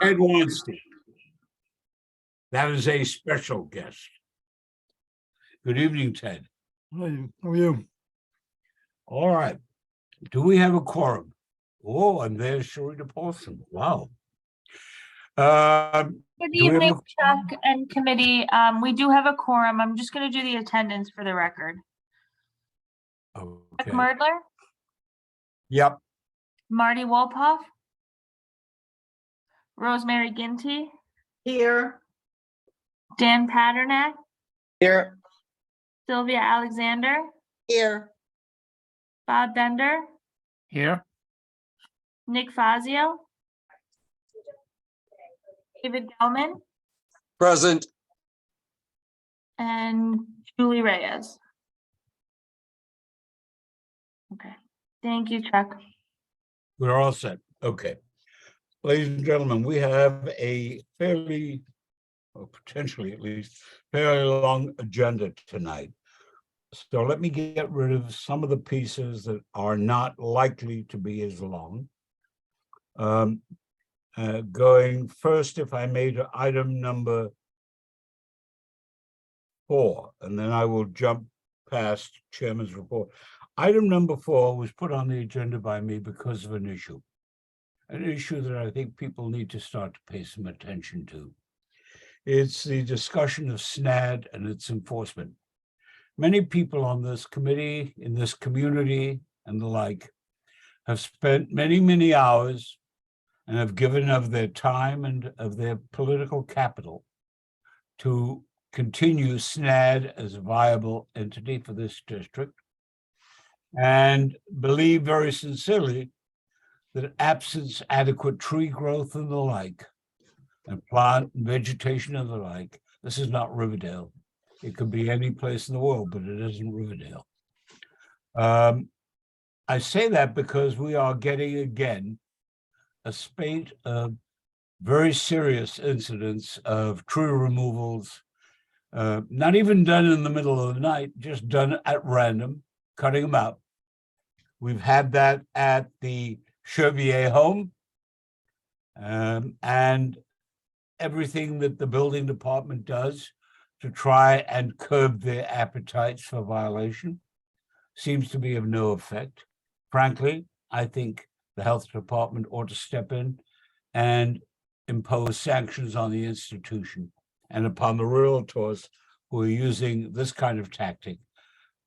Ed Weinstein. That is a special guest. Good evening, Ted. Hi, how are you? All right. Do we have a quorum? Oh, and there's Sharita Paulson. Wow. Good Do we have evening, a- Chuck and committee. We do have a quorum. I'm just going to do the attendance for the record. Chuck Okay. Murdler, Yep. Marty Wolpoff, Rosemary Ginty, Here. Dan Paternak, Here. Sylvia Alexander, Here. Bob Bender, Here. Nick Fazio, David Gelman, Present. and Julie Reyes. Okay, thank you, Chuck. We're all set. Okay. Ladies and gentlemen, we have a fairly, or potentially at least, fairly long agenda tonight. So let me get rid of some of the pieces that are not likely to be as long. Going first, if I may, to item number 4, and then I will jump past Chairman's report. Item number 4 was put on the agenda by me because of an issue that I think people need to start to pay some attention to. It's the discussion of SNAD and its enforcement. Many people on this committee, in this community, and the like, have spent many, many hours and have given of their time and of their political capital to continue SNAD as a viable entity for this district, and believe very sincerely that absence adequate tree growth and the like, and plant and vegetation and the like, this is not Riverdale. It could be any place in the world, but it isn't Riverdale. I say that because we are getting, again, a spate of very serious incidents of tree removals, not even done in the middle of the night, just done at random, cutting them out. We've had that at the Chevier home, and everything that the building department does to try and curb their appetites for violation seems to be of no effect. Frankly, I think the health department ought to step in and impose sanctions on the institution and upon the realtors who are using this kind of tactic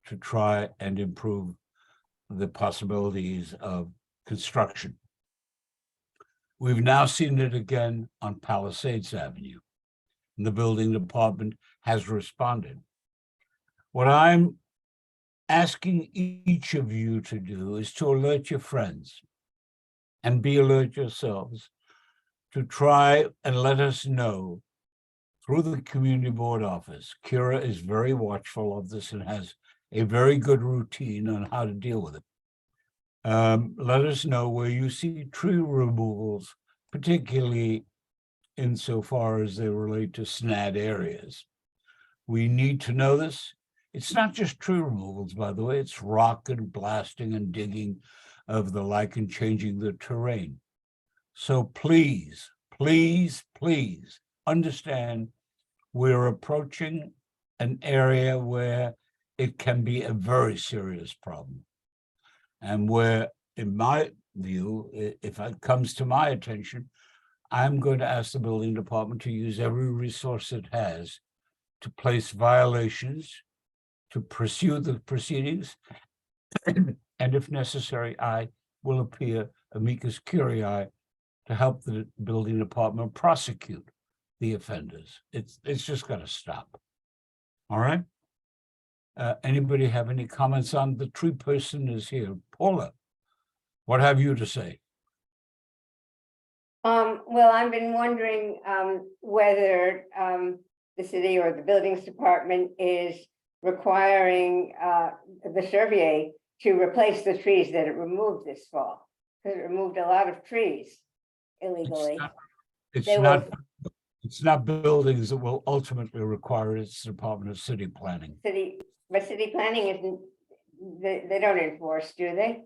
to try and improve the possibilities of construction. We've now seen it again on Palisades Avenue, and the building department has responded. What I'm asking each of you to do is to alert your friends and be alert yourselves to try and let us know through the community board office. Kira is very watchful of this and has a very good routine on how to deal with it. Let us know where you see tree removals, particularly insofar as they relate to SNAD areas. We need to know this. It's not just tree removals, by the way, it's rock and blasting and digging of the like and changing the terrain. So please, please, please understand we're approaching an area where it can be a very serious problem. And where, in my view, if it comes to my attention, I'm going to ask the building department to use every resource it has to place violations, to pursue the proceedings, and if necessary, I will appear amicus curiae to help the building department prosecute the offenders. It's just got to stop. All right? Anybody have any comments on the tree person is here? Paula, what have you to say? Well, I've been wondering whether the city or the buildings department is requiring the Chevier to replace the trees that it removed this fall, because it removed a lot of trees illegally. It's not buildings that will ultimately require its Department of City Planning. But city planning isn't, they don't enforce, do they?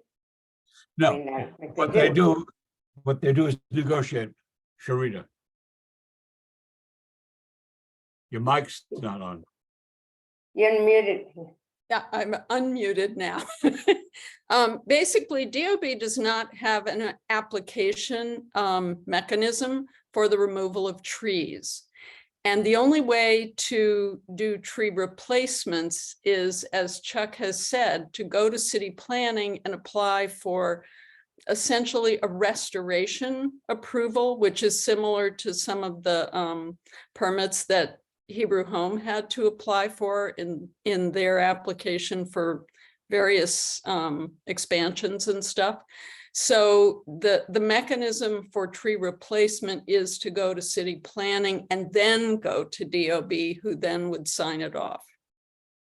No, I mean, what they do What they do is negotiate. Sharita. Your mic's not on. You're muted. Yeah, I'm unmuted now. Basically, DOB does not have an application mechanism for the removal of trees. And the only way to do tree replacements is, as Chuck has said, to go to city planning and apply for essentially a restoration approval, which is similar to some of the permits that Hebrew Home had to apply for in their application for various expansions and stuff. So the mechanism for tree replacement is to go to city planning and then go to DOB, who then would sign it off.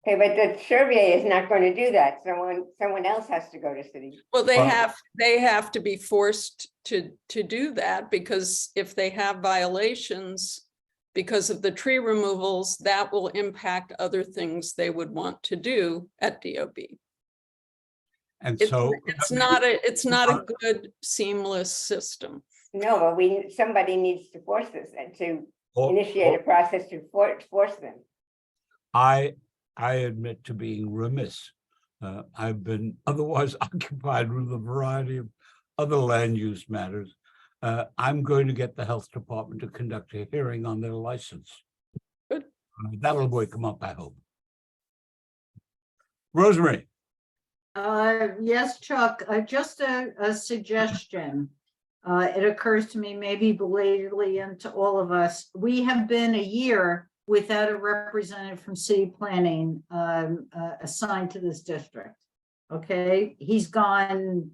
Okay, but the survey is not going to do that. Someone else has to go to city. Well, Well- they have to be forced to do that, because if they have violations because of the tree removals, that will impact other things they would want to do at DOB. And It's, so. it's not a good seamless system. No, but somebody needs to force this and to Or- initiate a or- process to force them. I admit to being remiss. I've been otherwise occupied with a variety of other land use matters. I'm going to get the health department to conduct a hearing on their license. Good. That'll wake them up, I hope. Rosemary, Yes, Chuck, just a suggestion. It occurs to me, maybe belatedly, and to all of us, we have been a year without a representative from city planning assigned to this district. Okay, he's gone.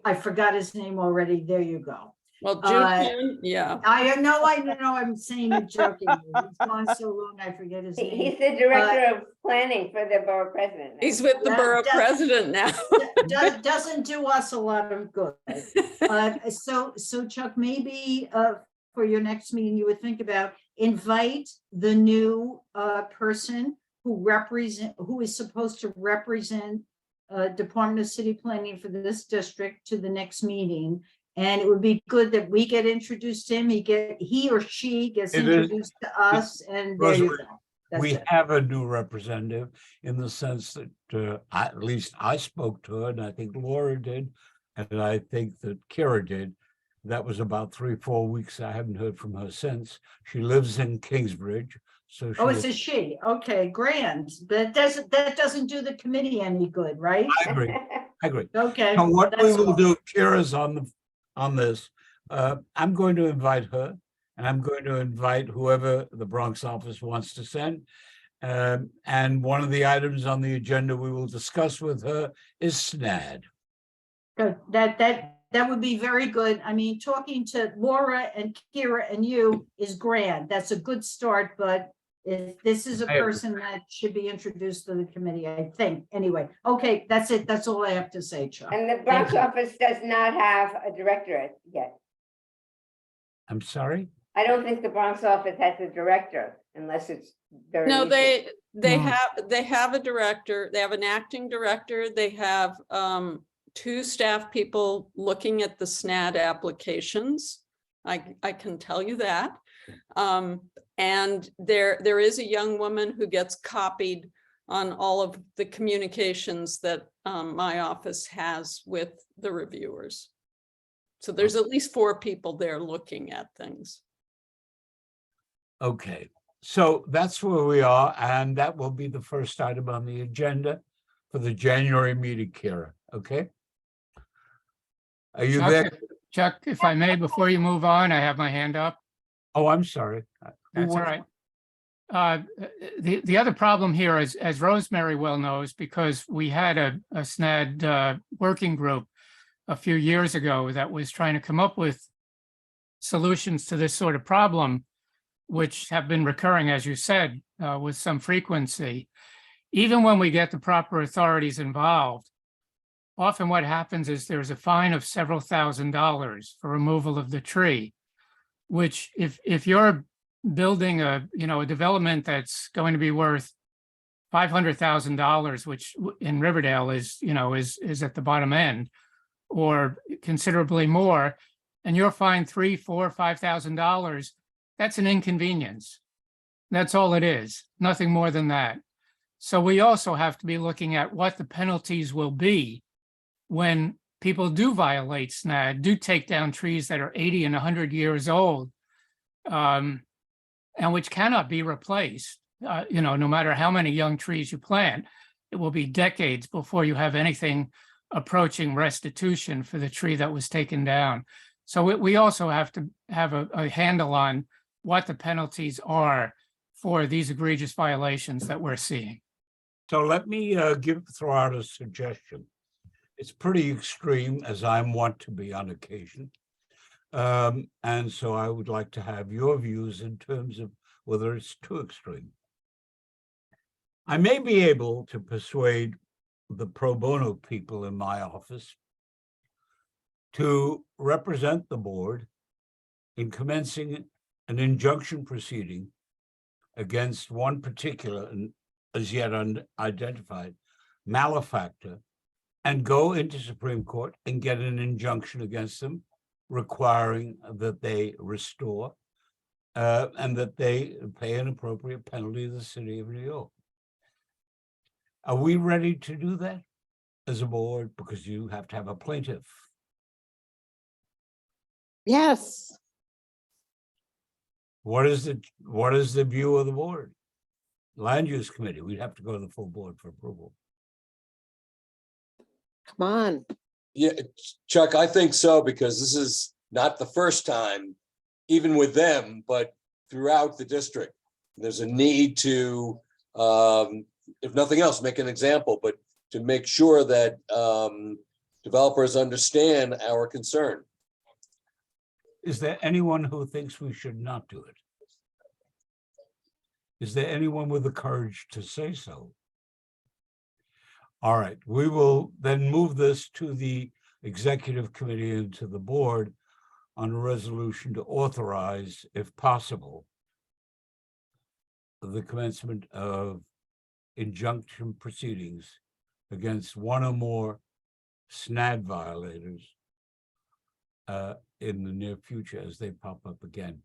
I forgot his name already. There you go. Well, Uh, June, yeah, I know, I'm saying it jokingly. He's gone so long, I forget his He's name. the director of planning for the borough president. now. he's with the That borough does- president now. Doesn't do us a lot of good. So Chuck, maybe for your next meeting, you would think about invite the new person who is supposed to represent Department of City Planning for this district to the next meeting. And it would be good that we get introduced to him, he or she gets It is- introduced to us, and there you Rosemary, go. That's we it. have a new representative in the sense that at least I spoke to her, and I think Laura did, and I think that Kira did. That was about 3-4 weeks. I haven't heard from her since. She lives in Kingsbridge, so Oh, she it's a she. Okay, grand. That doesn't do the committee any good, right? I agree. I agree. Okay. Now, what we that's will all. do, Kira's on this. I'm going to invite her, and I'm going to invite whoever the Bronx office wants to send. And one of the items on the agenda we will discuss with her is SNAD. Good. That would be very good. I mean, talking to Laura and Kira and you is grand. That's a good start, but if this is a I agree. person that should be introduced to the committee, I think. Anyway, okay, that's it. That's all I have to say, Chuck. And the Bronx you. office does not have a director yet. I'm sorry? I don't think the Bronx office has a director unless it's very. No, recent. they No. have a director, they have an acting director, they have 2 staff people looking at the SNAD applications. I can tell you that. And there is a young woman who gets copied on all of the communications that my office has with the reviewers. So there's at least 4 people there looking at things. Okay, so that's where we are, and that will be the first item on the agenda for the January meeting, Kira, okay? Are you Chuck, there? Chuck, if I may, before you move on, I have my hand up. Oh, I'm sorry. That's all right. The other problem here is, as Rosemary well knows, because we had a SNAD working group a few years ago that was trying to come up with solutions to this sort of problem, which have been recurring, as you said, with some frequency. Even when we get the proper authorities involved, often what happens is there's a fine of several $1,000s for removal of the tree, which if you're building a development that's going to be worth $500,000, which in Riverdale is at the bottom end, or considerably more, and you're fined $3, $4, $5,000, that's an inconvenience. That's all it is, nothing more than that. So we also have to be looking at what the penalties will be when people do violate SNAD, do take down trees that are 80 and 100 years old, and which cannot be replaced. No matter how many young trees you plant, it will be decades before you have anything approaching restitution for the tree that was taken down. So we also have to have a handle on what the penalties are for these egregious violations that we're seeing. So let me throw out a suggestion. It's pretty extreme, as I'm wont to be on occasion. And so I would like to have your views in terms of whether it's too extreme. I may be able to persuade the pro bono people in my office to represent the board in commencing an injunction proceeding against one particular and as yet unidentified malefactor, and go into Supreme Court and get an injunction against them requiring that they restore and that they pay an appropriate penalty to the city of New York. Are we ready to do that as a board? Because you have to have a plaintiff. Yes. What is the view of the board? Land use committee, we'd have to go to the full board for approval. Come on. Yeah, Chuck, I think so, because this is not the first time, even with them, but throughout the district. There's a need to, if nothing else, make an example, but to make sure that developers understand our concern. Is there anyone who thinks we should not do it? Is there anyone with the courage to say so? All right, we will then move this to the executive committee and to the board on a resolution to authorize, if possible, the commencement of injunction proceedings against one or more SNAD violators in the near future as they pop up again.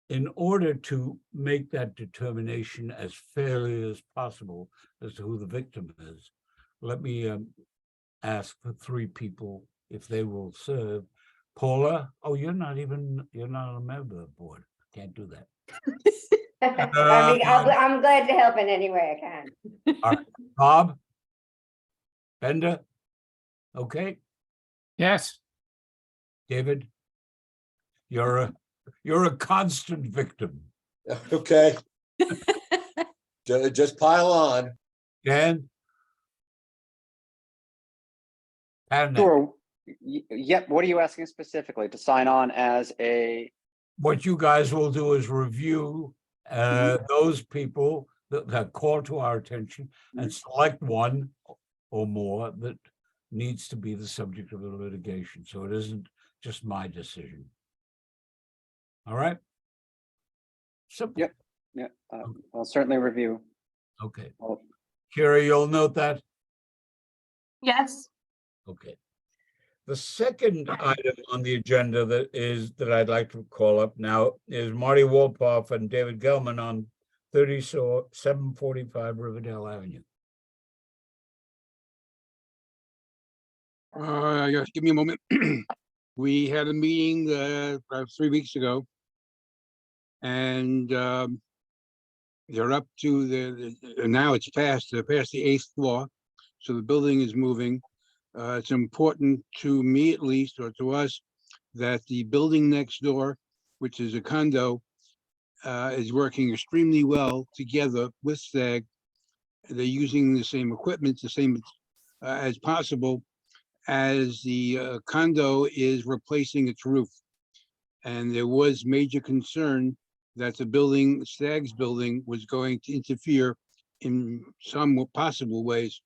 In order to make that determination as fairly as possible as to who the victim is, let me ask for 3 people if they will serve. Paula, oh, you're not a member of the board. Can't do that. I'm glad to help in any way I can. Bob? Bender? Okay, Yes, David? You're a constant victim. Okay. Just pile on. Dan? And Sure. Yep. What are you asking specifically? To sign on as a, what you guys will do is review those people that call to our attention and select one or more that needs to be the subject of the litigation. So it isn't just my decision. All right? Simple. Yep. yeah, I'll certainly review. Okay. Well- Kira, you'll note that? Yes. Okay. The second item on the agenda that I'd like to call up now is Marty Wolpoff and David Gelman on 745 Riverdale Avenue. Yes, give me a moment. We had a meeting about 3 weeks ago. And they're up to now it's past the 8th floor. So the building is moving. It's important to me, at least, or to us, that the building next door, which is a condo, is working extremely well together with STAG. They're using the same equipment, the same as possible, as the condo is replacing its roof. And there was major concern that the building, STAG's building, was going to interfere in some possible ways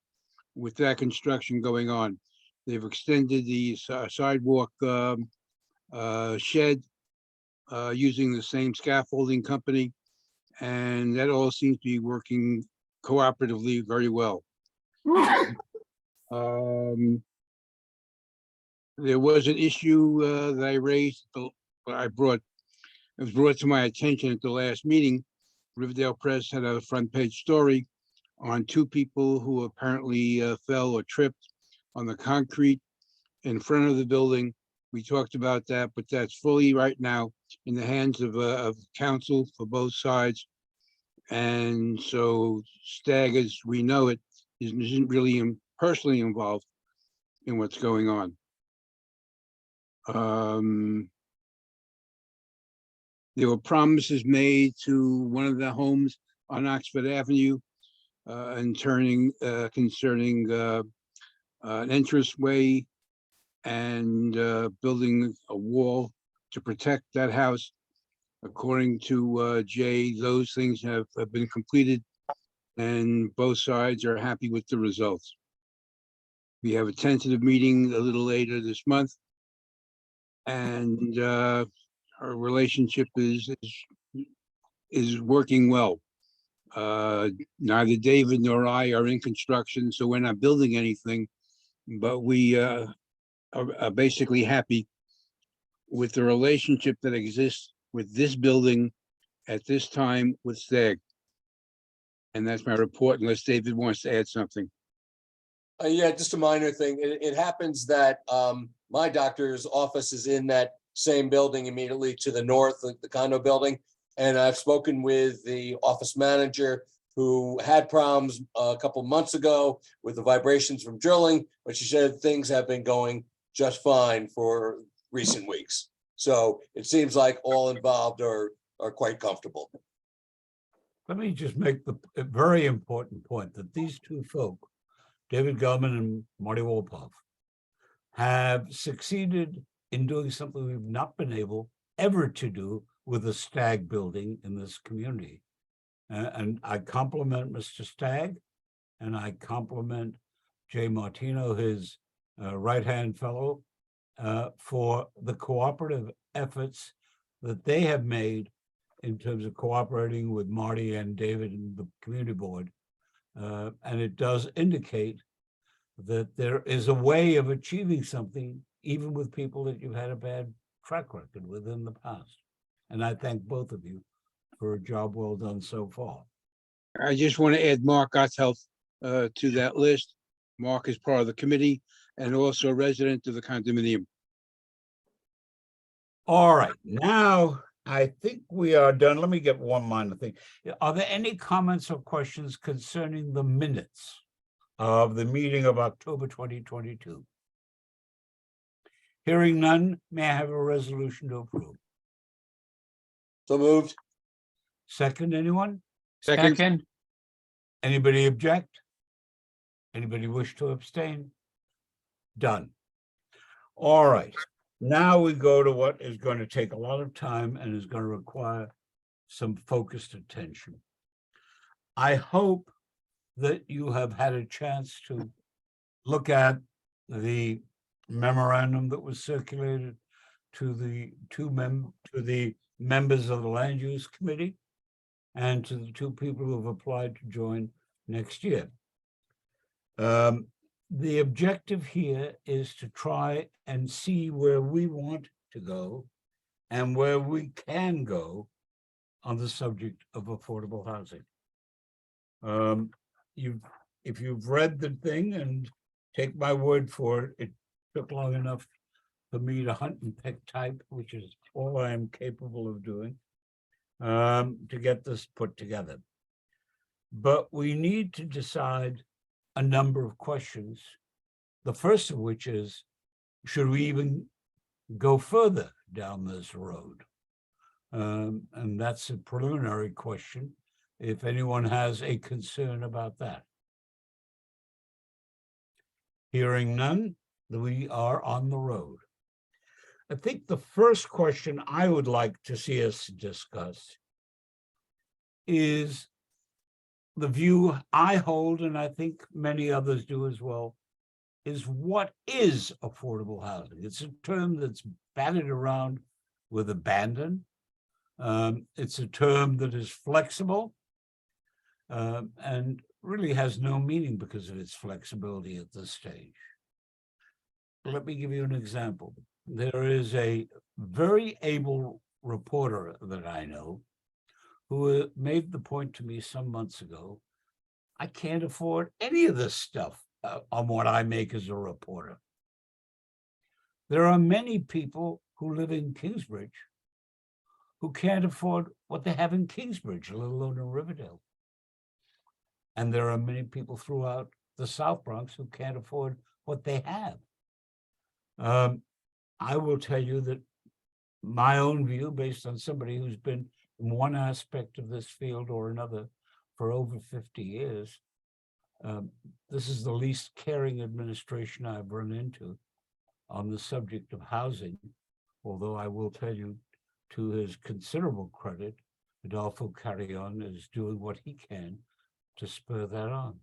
with that construction going on. They've extended the sidewalk shed using the same scaffolding company, and that all seems to be working cooperatively very well. there was an issue that I raised, it was brought to my attention at the last meeting. Riverdale Press had a front page story on two people who apparently fell or tripped on the concrete in front of the building. We talked about that, but that's fully right now in the hands of counsel for both sides. And so STAG, as we know it, isn't really personally involved in what's going on. There were promises made to one of the homes on Oxford Avenue and concerning an entranceway and building a wall to protect that house. According to Jay, those things have been completed and both sides are happy with the results. We have a tentative meeting a little later this month. And our relationship is working well. Neither David nor I are in construction, so we're not building anything, but we are basically happy with the relationship that exists with this building at this time with STAG. And that's my report, unless David wants to add something. Yeah, just a minor thing. It happens that my doctor's office is in that same building immediately to the north of the condo building. And I've spoken with the office manager who had problems a couple of months ago with the vibrations from drilling, but she said things have been going just fine for recent weeks. So it seems like all involved are quite comfortable. Let me just make a very important point that these two folk, David Gelman and Marty Wolpoff, have succeeded in doing something we've not been able ever to do with a STAG building in this community. And I compliment Mr. Stagg, and I compliment Jay Martino, his right-hand fellow, for the cooperative efforts that they have made in terms of cooperating with Marty and David and the community board. And it does indicate that there is a way of achieving something, even with people that you've had a bad track record with in the past. And I thank both of you for a job well done so far. I just want to add Mark Gotthealth to that list. Mark is part of the committee and also a resident of the condominium. All right, now I think we are done. Let me get one minor thing. Are there any comments or questions concerning the minutes of the meeting of October 2022? Hearing none, may I have a resolution to approve? So moved. Second, anyone? Second, Anybody object? Anybody wish to abstain? Done. All right, now we go to what is going to take a lot of time and is going to require some focused attention. I hope that you have had a chance to look at the memorandum that was circulated to the members of the Land Use Committee and to the two people who have applied to join next year. The objective here is to try and see where we want to go and where we can go on the subject of affordable housing. If you've read the thing, and take my word for it, it took long enough for me to hunt and peck type, which is all I am capable of doing, to get this put together. But we need to decide a number of questions. The first of which is, should we even go further down this road? And that's a preliminary question, if anyone has a concern about that. Hearing none, we are on the road. I think the first question I would like to see us discuss is the view I hold, and I think many others do as well, is what is affordable housing? It's a term that's batted around with abandon. It's a term that is flexible and really has no meaning because of its flexibility at this stage. let me give you an example. There is a very able reporter that I know who made the point to me some months ago, I can't afford any of this stuff on what I make as a reporter. There are many people who live in Kingsbridge who can't afford what they have in Kingsbridge, let alone in Riverdale. And there are many people throughout the South Bronx who can't afford what they have. I will tell you that my own view, based on somebody who's been in one aspect of this field or another for over 50 years, this is the least caring administration I've run into on the subject of housing, although I will tell you, to his considerable credit, Adolfo Carrion is doing what he can to spur that on.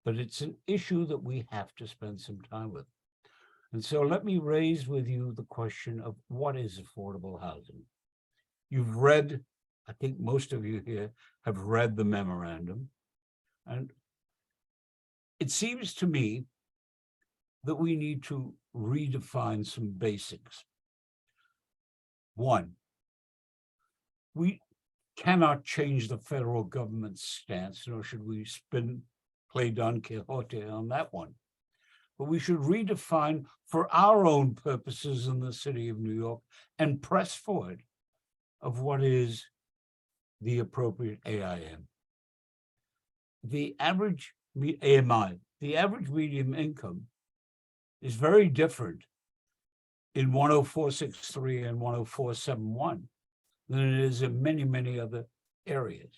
But it's an issue that we have to spend some time with. And so let me raise with you the question of what is affordable housing? You've read, I think most of you here have read the memorandum, and it seems to me that we need to redefine some basics. One, we cannot change the federal government's stance, nor should we play Don Quixote on that one. But we should redefine for our own purposes in the city of New York and press forward of what is the appropriate AIM. The average AMI, the average median income is very different in 10463 and 10471 than it is in many, many other areas.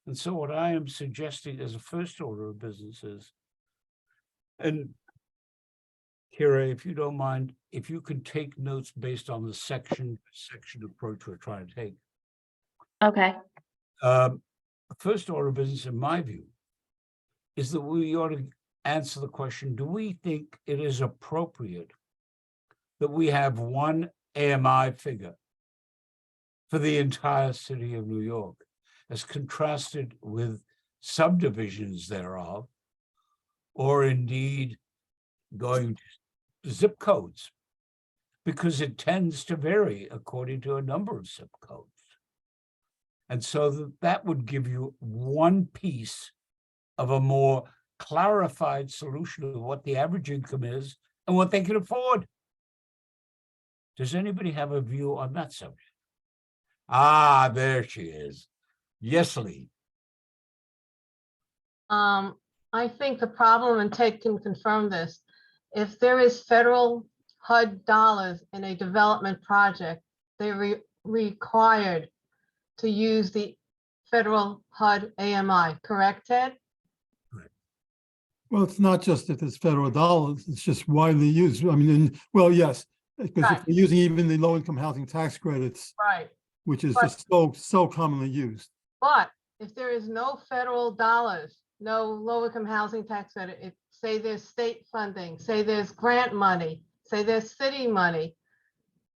And so what I am suggesting as a first order of business is, and Kira, if you don't mind, if you can take notes based on the section approach we're trying to take. Okay. First order of business, in my view, is that we ought to answer the question, do we think it is appropriate that we have one AMI figure for the entire city of New York, as contrasted with subdivisions thereof, or indeed going to zip codes, because it tends to vary according to a number of zip codes. And so that would give you one piece of a more clarified solution of what the average income is and what they can afford. Does anybody have a view on that subject? Ah, there she is. Yes, Lee. I think the problem, and Ted can confirm this, if there is federal HUD dollars in a development project, they're required to use the federal HUD AMI, correct, Ted? Well, it's not just that it's federal dollars, it's just widely used. I mean, well, yes, because Right. if they're using even the low-income housing tax credits, Right. which is But- just so commonly used. But if there is no federal dollars, no low-income housing tax credit, say there's state funding, say there's grant money, say there's city money,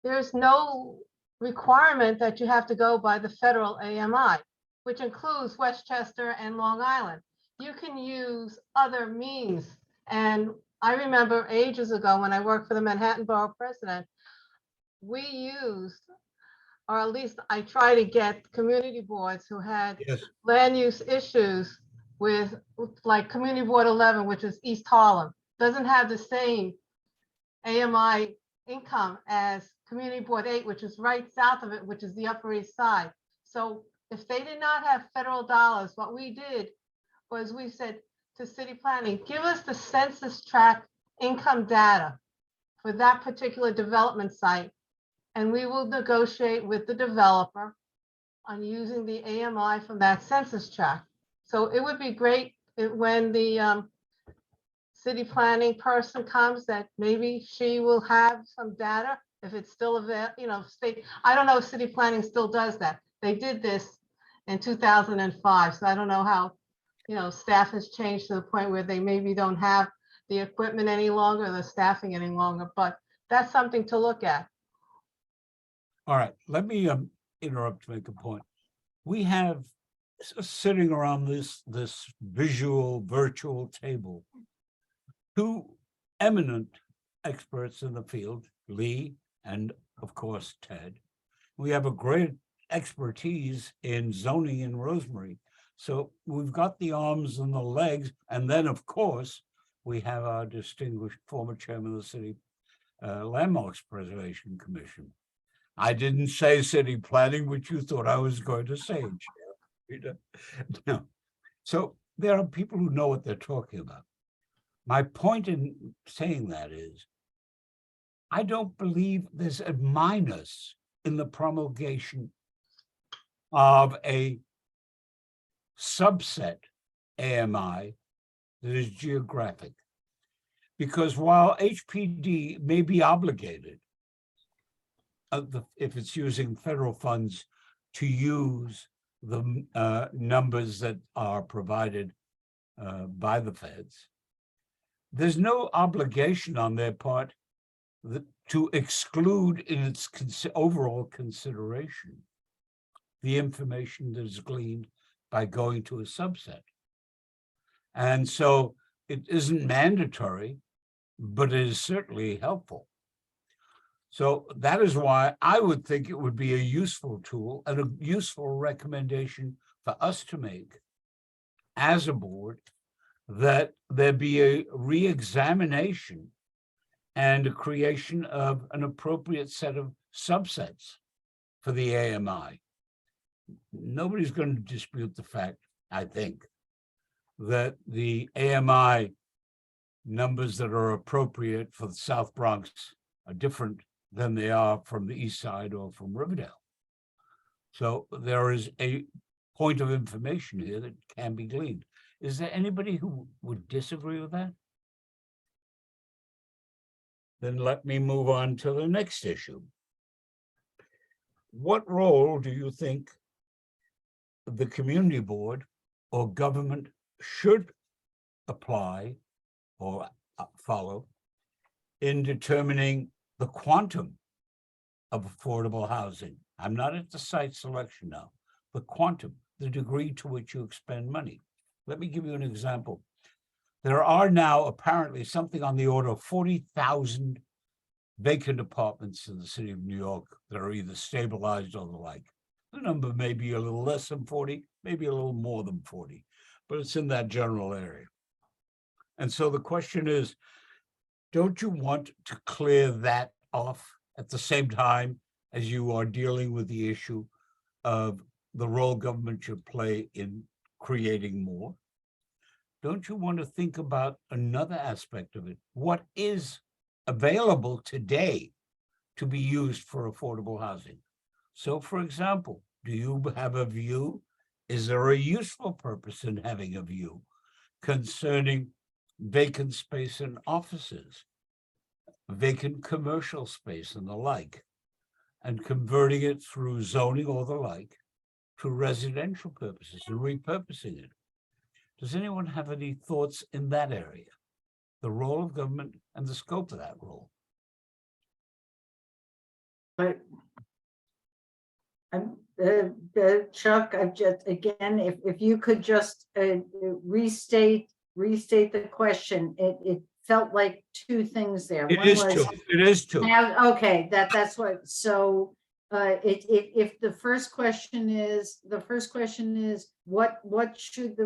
there's no requirement that you have to go by the federal AMI, which includes Westchester and Long Island. You can use other means. And I remember ages ago when I worked for the Manhattan Borough President, we used, or at least I try to get community boards who had Yes. land use issues with, like Community Board 11, which is East Harlem, doesn't have the same AMI income as Community Board 8, which is right south of it, which is the Upper East Side. So if they did not have federal dollars, what we did was we said to city planning, give us the census tract income data for that particular development site, and we will negotiate with the developer on using the AMI from that census tract. So it would be great when the city planning person comes, that maybe she will have some data, if it's still available, state, I don't know if city planning still does that. They did this in 2005, so I don't know how, staff has changed to the point where they maybe don't have the equipment any longer, the staffing any longer, but that's something to look at. All right, let me interrupt to make a point. We have sitting around this visual virtual table, two eminent experts in the field, Lee and of course Ted. We have a great expertise in zoning in Rosemary. So we've got the arms and the legs, and then of course, we have our distinguished former chairman of the city Landmarks Preservation Commission. I didn't say city planning, which you thought I was going to say, Chair. No. So there are people who know what they're talking about. My point in saying that is, I don't believe there's a minus in the promulgation of a subset AMI that is geographic. Because while HPD may be obligated, if it's using federal funds, to use the numbers that are provided by the feds, there's no obligation on their part to exclude in its overall consideration the information that is gleaned by going to a subset. And so it isn't mandatory, but it is certainly helpful. So that is why I would think it would be a useful tool and a useful recommendation for us to make as a board, that there be a re-examination and a creation of an appropriate set of subsets for the AMI. Nobody's going to dispute the fact, I think, that the AMI numbers that are appropriate for the South Bronx are different than they are from the East Side or from Riverdale. So there is a point of information here that can be gleaned. Is there anybody who would disagree with that? Then let me move on to the next issue. What role do you think the community board or government should apply or follow in determining the quantum of affordable housing? I'm not at the site selection now. The quantum, the degree to which you expend money. Let me give you an example. There are now apparently something on the order of 40,000 vacant apartments in the city of New York that are either stabilized or the like. The number may be a little less than 40, maybe a little more than 40, but it's in that general area. And so the question is, don't you want to clear that off at the same time as you are dealing with the issue of the role government should play in creating more? Don't you want to think about another aspect of it? What is available today to be used for affordable housing? So, for example, do you have a view? Is there a useful purpose in having a view concerning vacant space in offices, vacant commercial space and the like, and converting it through zoning or the like to residential purposes and repurposing it? Does anyone have any thoughts in that area? The role of government and the scope of that role? But Chuck, I've just, again, if you could just restate the question. It felt like two things there. It One is was- two. It is two. Okay, that's what, so if the first question is, what should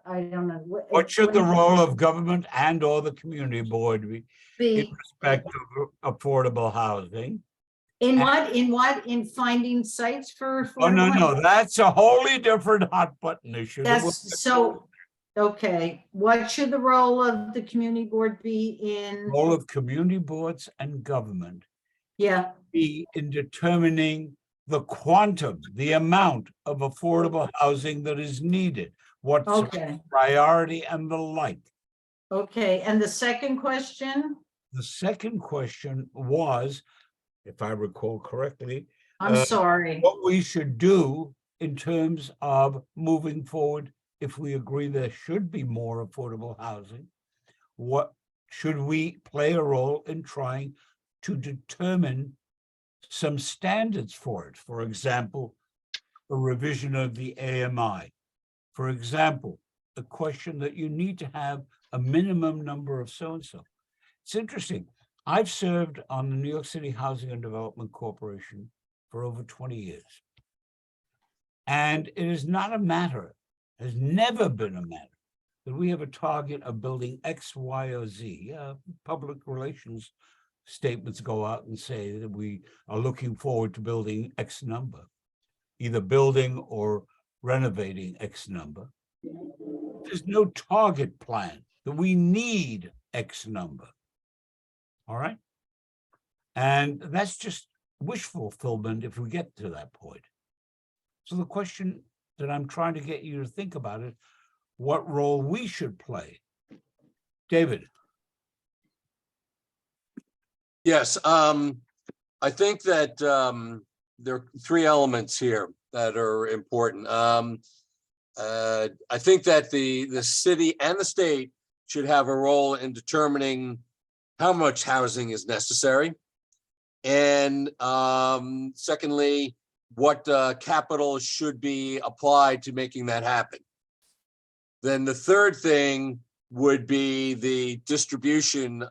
I don't know. What should the role of government and or the community board be in be? respect of affordable housing? In finding sites for? Oh, no, affordable no, that's a wholly different hot button issue. That's so, okay, what should the role of the community board be in? Role of community boards and government Yeah, be in determining the quantum, the amount of affordable housing that is needed, what's okay, priority and the like. okay, and the second question? The second question was, if I recall correctly, I'm sorry. what we should do in terms of moving forward if we agree there should be more affordable housing. What should we play a role in trying to determine some standards for it? For example, a revision of the AMI. For example, the question that you need to have a minimum number of so-and-so. It's interesting. I've served on the New York City Housing and Development Corporation for over 20 years. And it is not a matter, has never been a matter, that we have a target of building X, Y, or Z. Public relations statements go out and say that we are looking forward to building X number, either building or renovating X number. There's no target plan that we need X number. All right. And that's just wish fulfillment if we get to that point. So the question that I'm trying to get you to think about is what role we should play. David. Yes, I think that there are three elements here that are important. I think that the city and the state should have a role in determining how much housing is necessary. And secondly, what capital should be applied to making that happen. Then the third thing would be the distribution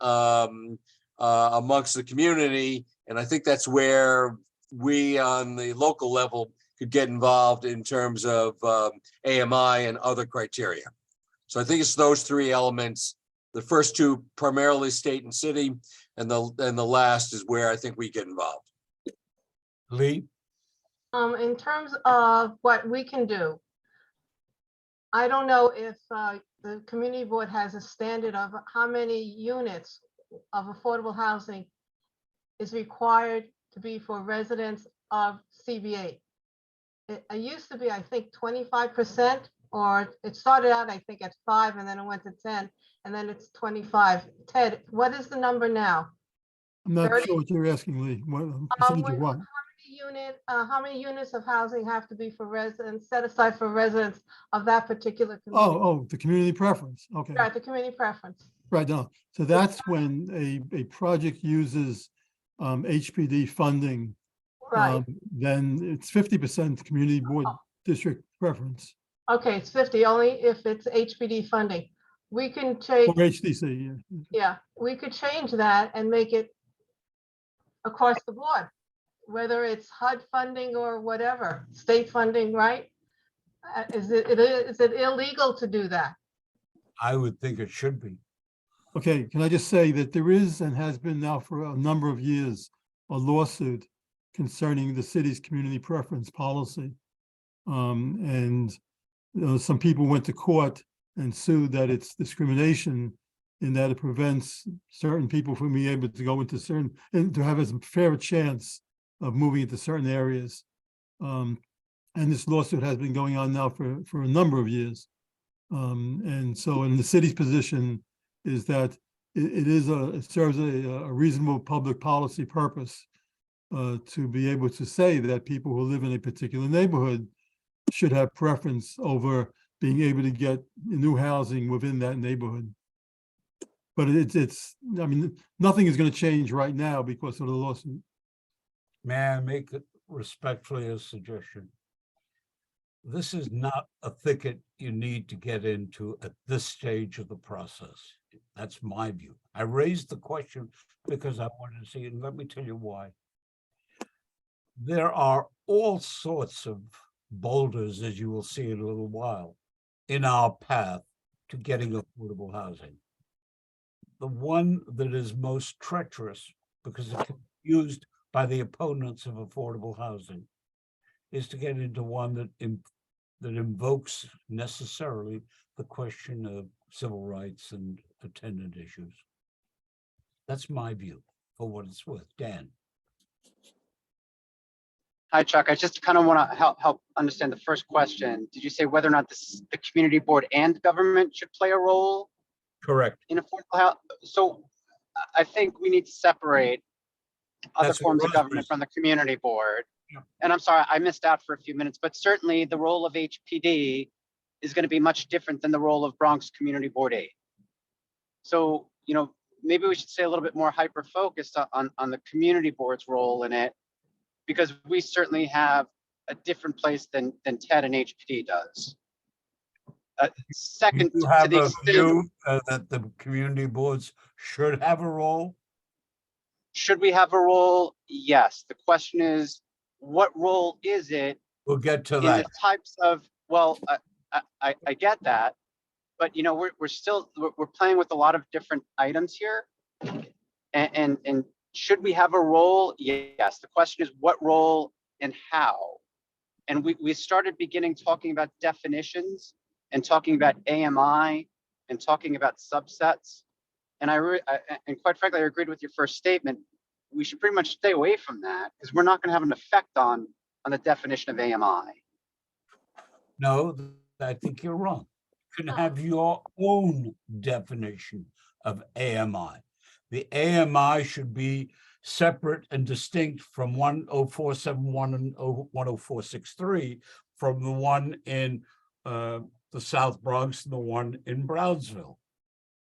amongst the community. And I think that's where we on the local level could get involved in terms of AMI and other criteria. So I think it's those three elements. The first two primarily state and city, and the last is where I think we get involved. Lee? In terms of what we can do, I don't know if the community board has a standard of how many units of affordable housing is required to be for residents of CBA. It used to be, I think, 25%, or it started out, I think, at 5, and then it went to 10, and then it's 25. Ted, what is the number now? I'm not 30? sure what you're asking, Lee. What percentage of what? How many units of housing have to be for residents, set aside for residents of that particular community? Oh, the community preference. Okay. Right, the community preference. Right now. So that's when a project uses HPD funding, Right. then it's 50% community board district preference. Okay, it's 50, only if it's HPD funding. We can change, Or HDC, yeah. yeah, we could change that and make it across the board, whether it's HUD funding or whatever, state funding, right? Is it illegal to do that? I would think it should be. Okay, can I just say that there is and has been now for a number of years a lawsuit concerning the city's community preference policy. And some people went to court and sued that it's discrimination in that it prevents certain people from being able to go into certain, and to have as fair a chance of moving into certain areas. And this lawsuit has been going on now for a number of years. And so in the city's position is that it serves a reasonable public policy purpose to be able to say that people who live in a particular neighborhood should have preference over being able to get new housing within that neighborhood. But I mean, nothing is going to change right now because of the lawsuit. May I make it respectfully a suggestion? This is not a thicket you need to get into at this stage of the process. That's my view. I raised the question because I wanted to see it, and let me tell you why. There are all sorts of boulders, as you will see in a little while, in our path to getting affordable housing. The one that is most treacherous, because it can be used by the opponents of affordable housing, is to get into one that invokes necessarily the question of civil rights and attendant issues. That's my view, for what it's worth. Dan. Hi, Chuck. I just kind of want to help understand the first question. Did you say whether or not the community board and government should play a role Correct. in affordable housing? So I think we need to separate other That's what forms of Rose government was- from the community board. Yeah. And I'm sorry, I missed out for a few minutes, but certainly the role of HPD is going to be much different than the role of Bronx Community Board 8. So, maybe we should say a little bit more hyper-focused on the community board's role in it, because we certainly have a different place than TED and HPD does. Second, You to have the a extent, view that the community boards should have a role? Should we have a role? Yes. The question is, what role is it We'll get to in the that. types of, well, I get that. But you know, we're still, we're playing with a lot of different items here. And should we have a role? Yes. The question is what role and how? And we started beginning talking about definitions and talking about AMI and talking about subsets. And and quite frankly, I agreed with your first statement. We should pretty much stay away from that because we're not going to have an effect on the definition of AMI. No, I think you're wrong. You can have your own definition of AMI. The AMI should be separate and distinct from 10471 and 10463 from the one in the South Bronx and the one in Brownsville.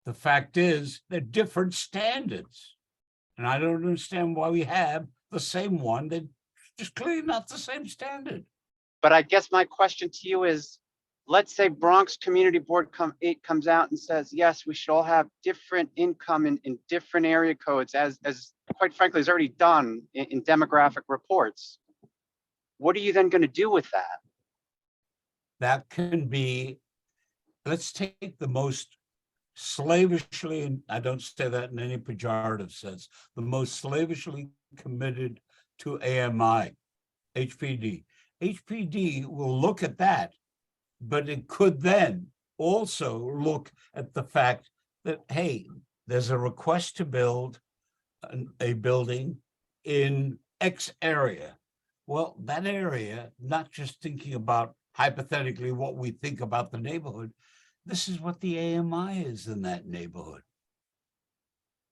The fact is, they're different standards. And I don't understand why we have the same one. They're just clearly not the same standard. But I guess my question to you is, let's say Bronx Community Board 8 comes out and says, yes, we should all have different income in different area codes, as quite frankly is already done in demographic reports. What are you then going to do with that? That can be, let's take the most slavishly, and I don't say that in any pejorative sense, the most slavishly committed to AMI, HPD. HPD will look at that, but it could then also look at the fact that, hey, there's a request to build a building in X area. Well, that area, not just thinking about hypothetically what we think about the neighborhood, this is what the AMI is in that neighborhood.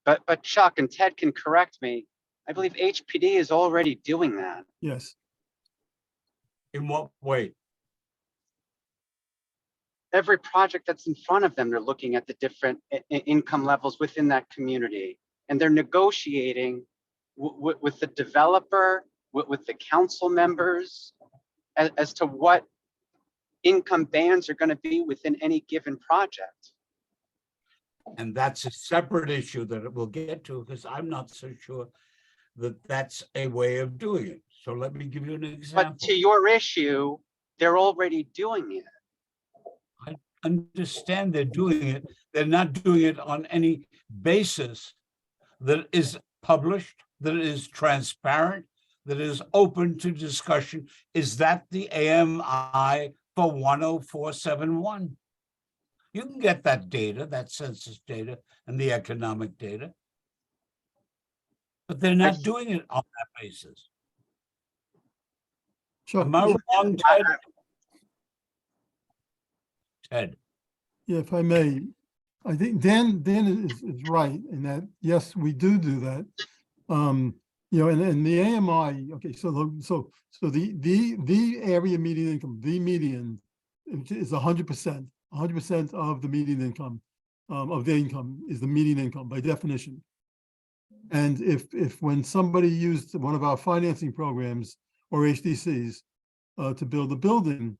But Chuck and Ted can correct me. I believe HPD is already doing that. Yes. In what way? Every project that's in front of them, they're looking at the different income levels within that community. And they're negotiating with the developer, with the council members, as to what income bands are going to be within any given project. And that's a separate issue that we'll get to, because I'm not so sure that that's a way of doing it. So let me give you an example. But to your issue, they're already doing it. I understand they're doing it. They're not doing it on any basis that is published, that is transparent, that is open to discussion. Is that the AMI for 10471? You can get that data, that census data and the economic data, but they're not doing it on that basis. Chuck, Am I wrong, Ted? Ted, yeah, if I may, I think Dan is right in that, yes, we do that. You know, and the AMI, okay, so the area median income, the median is 100%. 100% of the median income, of the income is the median income by definition. And if when somebody used one of our financing programs or HDCs to build a building,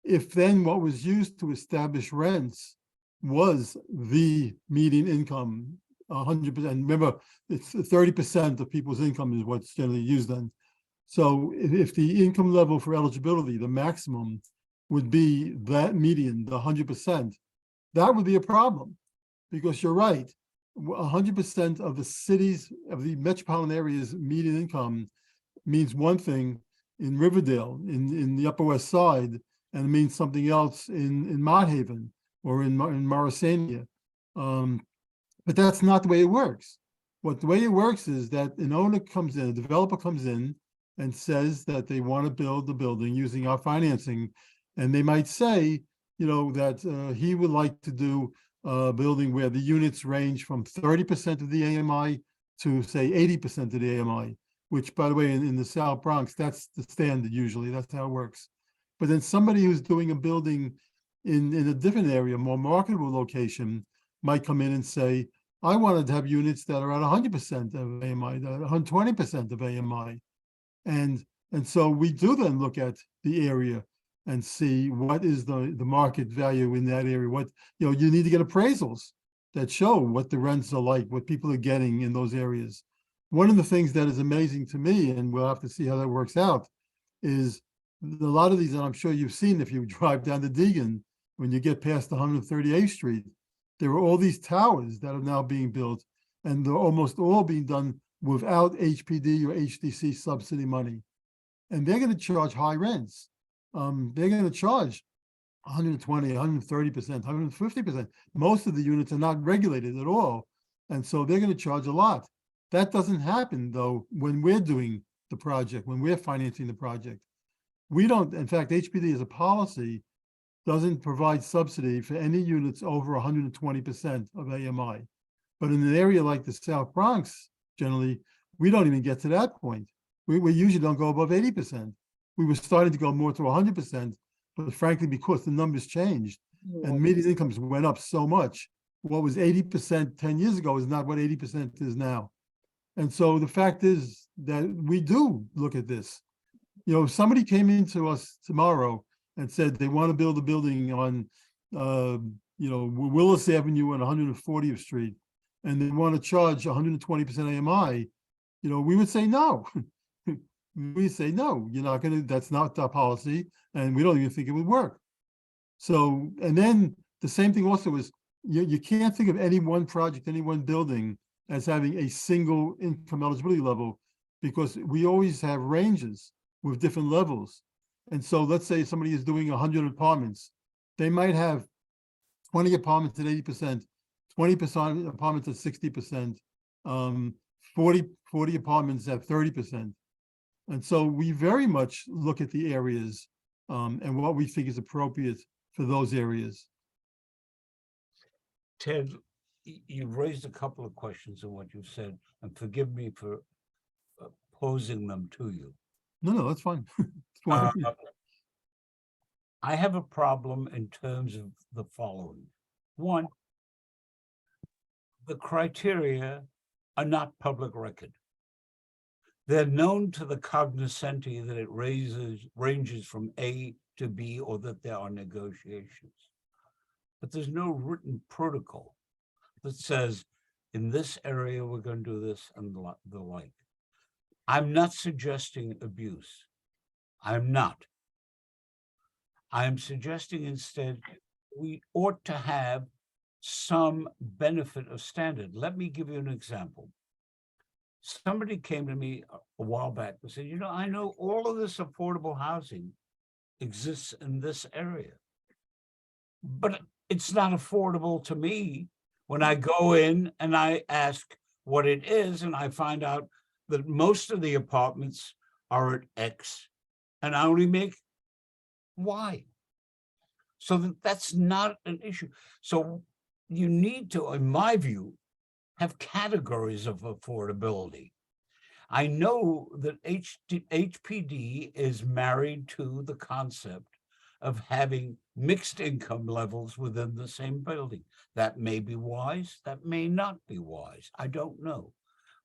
if then what was used to establish rents was the median income, 100%, remember, it's 30% of people's income is what's generally used then. So if the income level for eligibility, the maximum, would be that median, the 100%, that would be a problem. Because you're right, 100% of the cities, of the metropolitan areas median income means one thing in Riverdale, in the Upper West Side, and it means something else in Mott Haven or in Morrisania. But that's not the way it works. The way it works is that an owner comes in, a developer comes in and says that they want to build the building using our financing. And they might say, you know, that he would like to do a building where the units range from 30% of the AMI to say 80% of the AMI, which, by the way, in the South Bronx, that's the standard usually, that's how it works. But then somebody who's doing a building in a different area, more marketable location, might come in and say, I wanted to have units that are at 100% of AMI, 120% of AMI. And so we do then look at the area and see what is the market value in that area. What, you know, you need to get appraisals that show what the rents are like, what people are getting in those areas. one of the things that is amazing to me, and we'll have to see how that works out, is a lot of these, and I'm sure you've seen if you drive down to Deegan, when you get past 138th Street, there are all these towers that are now being built, and they're almost all being done without HPD or HDC subsidy money. And they're going to charge high rents. They're going to charge 120, 130%, 150%. Most of the units are not regulated at all. And so they're going to charge a lot. That doesn't happen, though, when we're doing the project, when we're financing the project. We don't, in fact, HPD as a policy doesn't provide subsidy for any units over 120% of AMI. But in an area like the South Bronx, generally, we don't even get to that point. We usually don't go above 80%. We were starting to go more to 100%, but frankly, because the numbers changed and median incomes went up so much, what was 80% 10 years ago is not what 80% is now. And so the fact is that we do look at this. You know, if somebody came into us tomorrow and said they want to build a building on, you know, Willis Avenue and 140th Street, and they want to charge 120% AMI, you know, we would say no. We say, no, you're not going to, that's not our policy, and we don't even think it would work. So, and then the same thing also is, you can't think of any one project, any one building as having a single income eligibility level, because we always have ranges with different levels. And so let's say somebody is doing 100 apartments. They might have 20 apartments at 80%, 20% apartments at 60%, 40 apartments at 30%. And so we very much look at the areas and what we think is appropriate for those areas. Ted, you've raised a couple of questions in what you've said, and forgive me for posing them to you. No, that's fine. It's fine. I have a problem in terms of the following. One, the criteria are not public record. They're known to the cognoscenti that it ranges from A to B, or that there are negotiations. But there's no written protocol that says, in this area, we're going to do this and the like. I'm not suggesting abuse. I'm not. I'm suggesting instead we ought to have some benefit of standard. Let me give you an example. Somebody came to me a while back and said, you know, I know all of this affordable housing exists in this area, but it's not affordable to me. When I go in and I ask what it is, and I find out that most of the apartments are at X and I only make Y. So that's not an issue. So you need to, in my view, have categories of affordability. I know that HPD is married to the concept of having mixed income levels within the same building. That may be wise, that may not be wise, I don't know.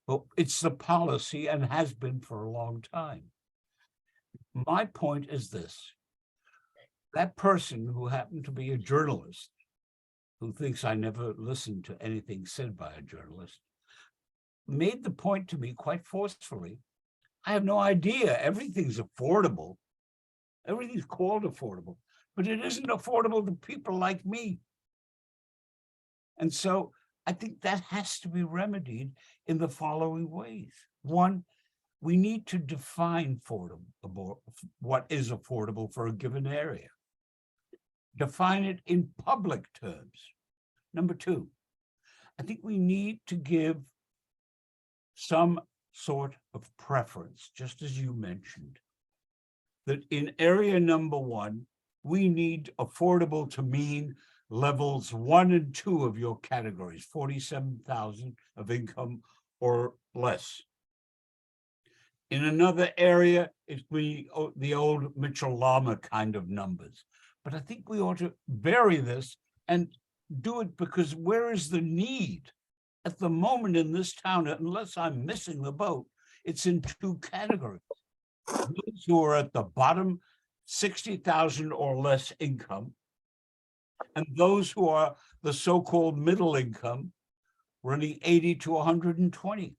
But it's the policy and has been for a long time. My point is this: that person who happened to be a journalist, who thinks I never listened to anything said by a journalist, made the point to me quite forcefully. I have no idea. Everything's affordable. Everything's called affordable, but it isn't affordable to people like me. And so I think that has to be remedied in the following ways. One, we need to define what is affordable for a given area. Define it in public terms. Number two, I think we need to give some sort of preference, just as you mentioned, that in area number one, we need affordable to mean levels 1 and 2 of your categories, 47,000 of income or less. In another area, it's the old Mitchell-Lama kind of numbers. But I think we ought to vary this and do it because where is the need? At the moment in this town, unless I'm missing the boat, it's in 2 categories. Those who are at the bottom, 60,000 or less income, and those who are the so-called middle income, running 80 to 120.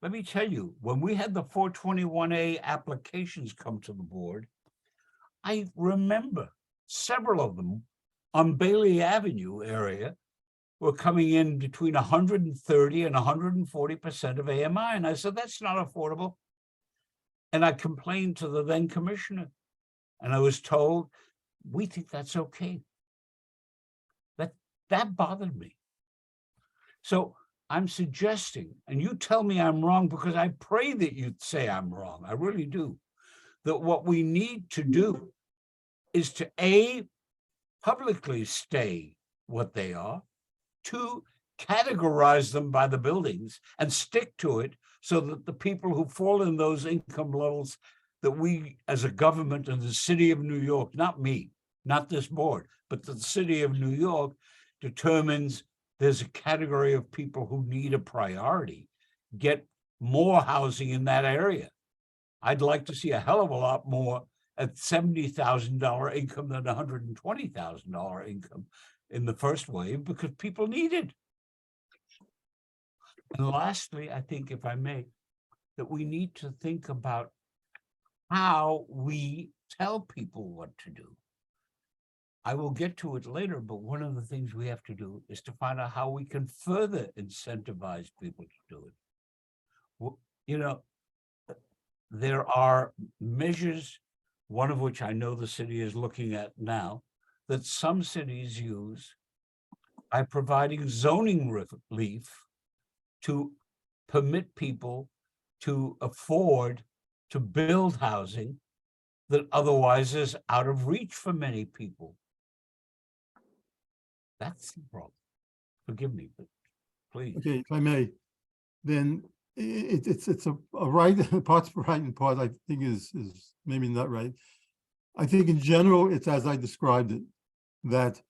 let me tell you, when we had the 421A applications come to the board, I remember several of them on Bailey Avenue area were coming in between 130 and 140% of AMI. And I said, that's not affordable. And I complained to the then commissioner, and I was told, we think that's okay. That bothered me. So I'm suggesting, and you tell me I'm wrong, because I pray that you say I'm wrong. I really do. That what we need to do is to A, publicly stay what they are, 2, categorize them by the buildings and stick to it so that the people who fall in those income levels that we as a government and the city of New York, not me, not this board, but the city of New York determines there's a category of people who need a priority, get more housing in that area. I'd like to see a hell of a lot more at $70,000 income than $120,000 income in the first wave, because people need it. And lastly, I think, if I may, that we need to think about how we tell people what to do. I will get to it later, but one of the things we have to do is to find out how we can further incentivize people to do it. Well, you know, there are measures, one of which I know the city is looking at now, that some cities use by providing zoning relief to permit people to afford to build housing that otherwise is out of reach for many people. That's the problem. Forgive me, but please. Okay, if I may, then it's a right, part's right and part I think is maybe not right. I think in general, it's as I described it, that,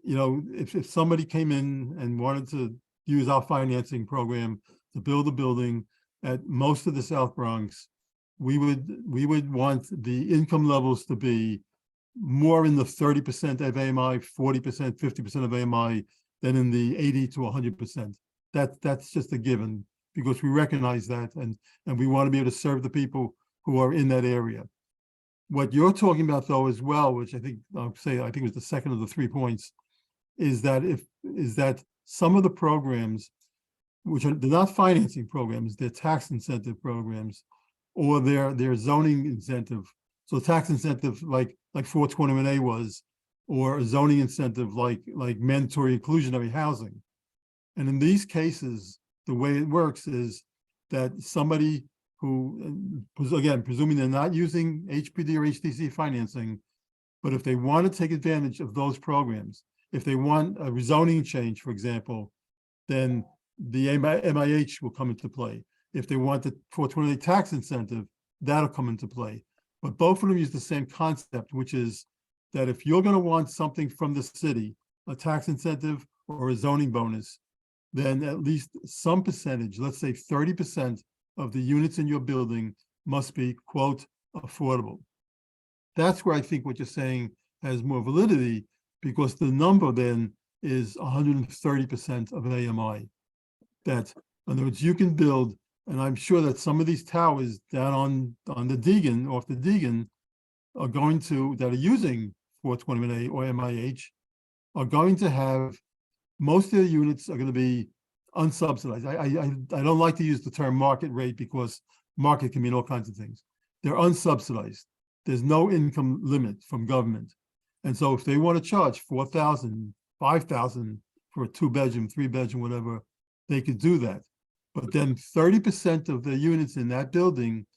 you know, if somebody came in and wanted to use our financing program to build a building at most of the South Bronx, we would want the income levels to be more in the 30% of AMI, 40%, 50% of AMI than in the 80 to 100%. That's just a given, because we recognize that, and we want to be able to serve the people who are in that area. What you're talking about, though, as well, which I think I think was the second of the 3 points, is that some of the programs, which are, they're not financing programs, they're tax incentive programs, or they're zoning incentive. So tax incentive like 421A was, or a zoning incentive like mandatory inclusionary housing. And in these cases, the way it works is that somebody who, again, presuming they're not using HPD or HTC financing, but if they want to take advantage of those programs, if they want a rezoning change, for example, then the MIH will come into play. If they want the 428 tax incentive, that'll come into play. But both of them use the same concept, which is that if you're going to want something from the city, a tax incentive or a zoning bonus, then at least some percentage, let's say 30% of the units in your building must be, quote, affordable. That's where I think what you're saying has more validity, because the number then is 130% of AMI. That, in other words, you can build, and I'm sure that some of these towers down on the Deegan, off the Deegan, are going to, that are using 421A or MIH, are going to have, most of the units are going to be unsubsidized. I don't like to use the term market rate, because market can mean all kinds of things. They're unsubsidized. There's no income limit from government. And so if they want to charge $4,000, $5,000 for a 2-bedroom, 3-bedroom, whatever, they could do that. But then 30% of the units in that building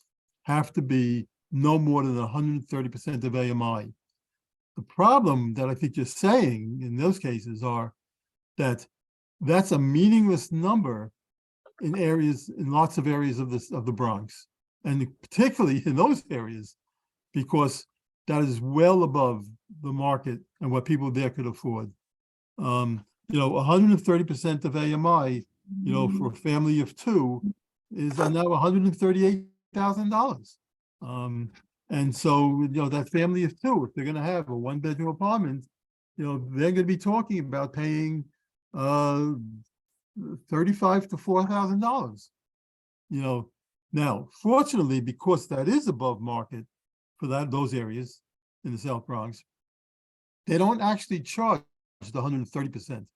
have to be no more than 130% of AMI. The problem that I think you're saying in those cases are that that's a meaningless number in areas, in lots of areas of the Bronx, and particularly in those areas, because that is well above the market and what people there could afford. You know, 130% of AMI, you know, for a family of 2 is now $138,000. And so, you know, that family of 2, if they're going to have a 1-bedroom apartment, you know, they're going to be talking about paying $35,000 to $4,000. you know. Now, fortunately, because that is above market for those areas in the South Bronx, they don't actually charge the 130%.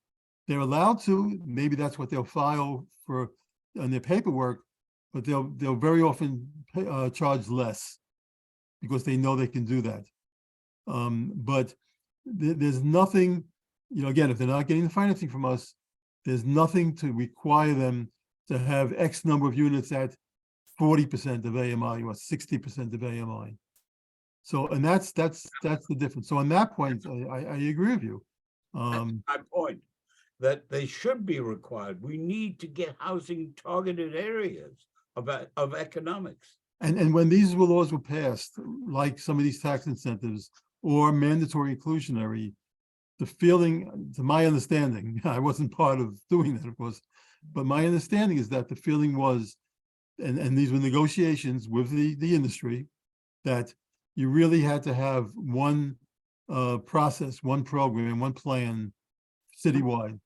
They're allowed to, maybe that's what they'll file for on their paperwork, but they'll very often charge less because they know they can do that. But there's nothing, you know, again, if they're not getting the financing from us, there's nothing to require them to have X number of units at 40% of AMI or 60% of AMI. So, and that's the difference. So on that point, I agree with you. That's my point, that they should be required. We need to get housing targeted areas of economics. And when these laws were passed, like some of these tax incentives or mandatory inclusionary, the feeling, to my understanding, I wasn't part of doing that, of course, but my understanding is that the feeling was, and these were negotiations with the industry, that you really had to have one process, one program, one plan citywide.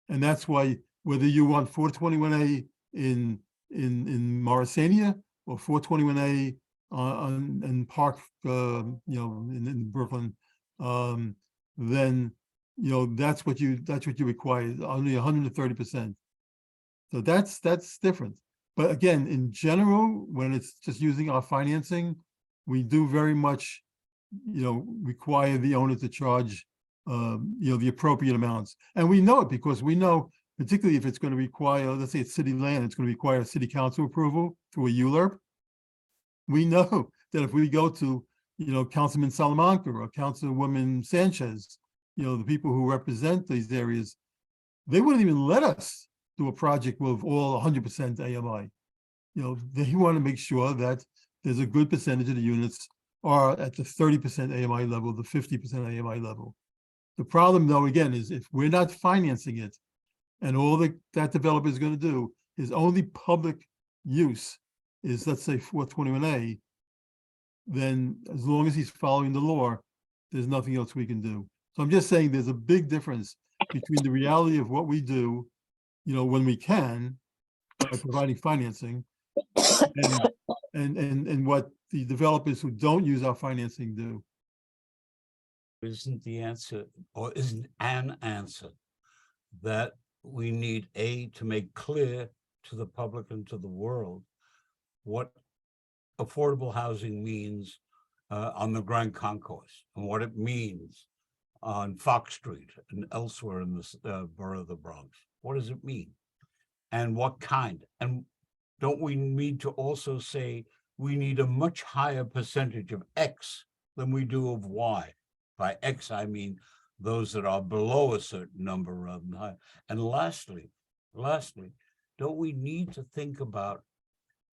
And that's why whether you want 421A in Morrisania or 421A in Park, you know, in Brooklyn, then, you know, that's what you require, only 130%. So that's different. But again, in general, when it's just using our financing, we do very much, you know, require the owner to charge, you know, the appropriate amounts. And we know it because we know, particularly if it's going to require, let's say it's city land, it's going to require city council approval through a ULURP. We know that if we go to, you know, Councilman Salamanca or Councilwoman Sanchez, you know, the people who represent these areas, they wouldn't even let us do a project with all 100% AMI. You know, they want to make sure that there's a good percentage of the units are at the 30% AMI level, the 50% AMI level. The problem, though, again, is if we're not financing it, and all that developer is going to do is only public use is, let's say, 421A, then as long as he's following the law, there's nothing else we can do. So I'm just saying there's a big difference between the reality of what we do, you know, when we can, by providing financing, and what the developers who don't use our financing do. Isn't the answer, or isn't an answer, that we need to make clear to the public and to the world what affordable housing means on the Grand Concourse, and what it means on Fox Street and elsewhere in the borough of the Bronx. What does it mean? And what kind? And don't we need to also say we need a much higher percentage of X than we do of Y? By X, I mean those that are below a certain number rather than high. And lastly, don't we need to think about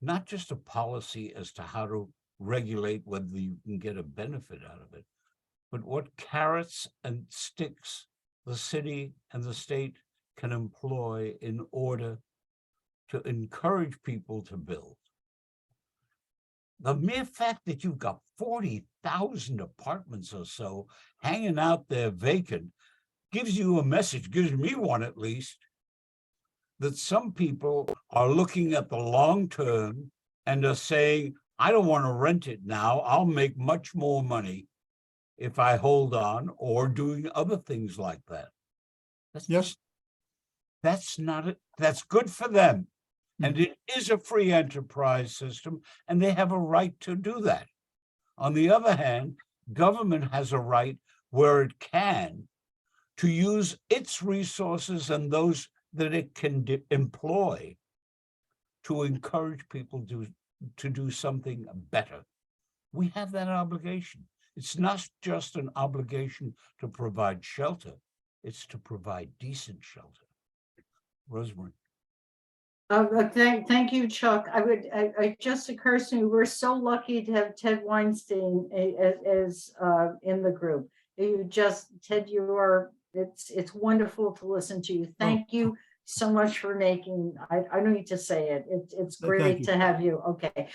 not just a policy as to how to regulate whether you can get a benefit out of it, but what carrots and sticks the city and the state can employ in order to encourage people to build. The mere fact that you've got 40,000 apartments or so hanging out there vacant gives you a message, gives me one at least, that some people are looking at the long term and are saying, I don't want to rent it now. I'll make much more money if I hold on, or doing other things like that. That's not it. That's good for them. And it is a free enterprise system, and they have a right to do that. On the other hand, government has a right where it can to use its resources and those that it can employ to encourage people to do something better. We have that obligation. It's not just an obligation to provide shelter, it's to provide decent shelter. Rosemary. Thank you, Chuck. It just occurs to me, we're so lucky to have Ted Weinstein as in the group. Ted, it's wonderful to listen to you. Thank you so much for making, I don't need to say it. It's great to have you. Okay.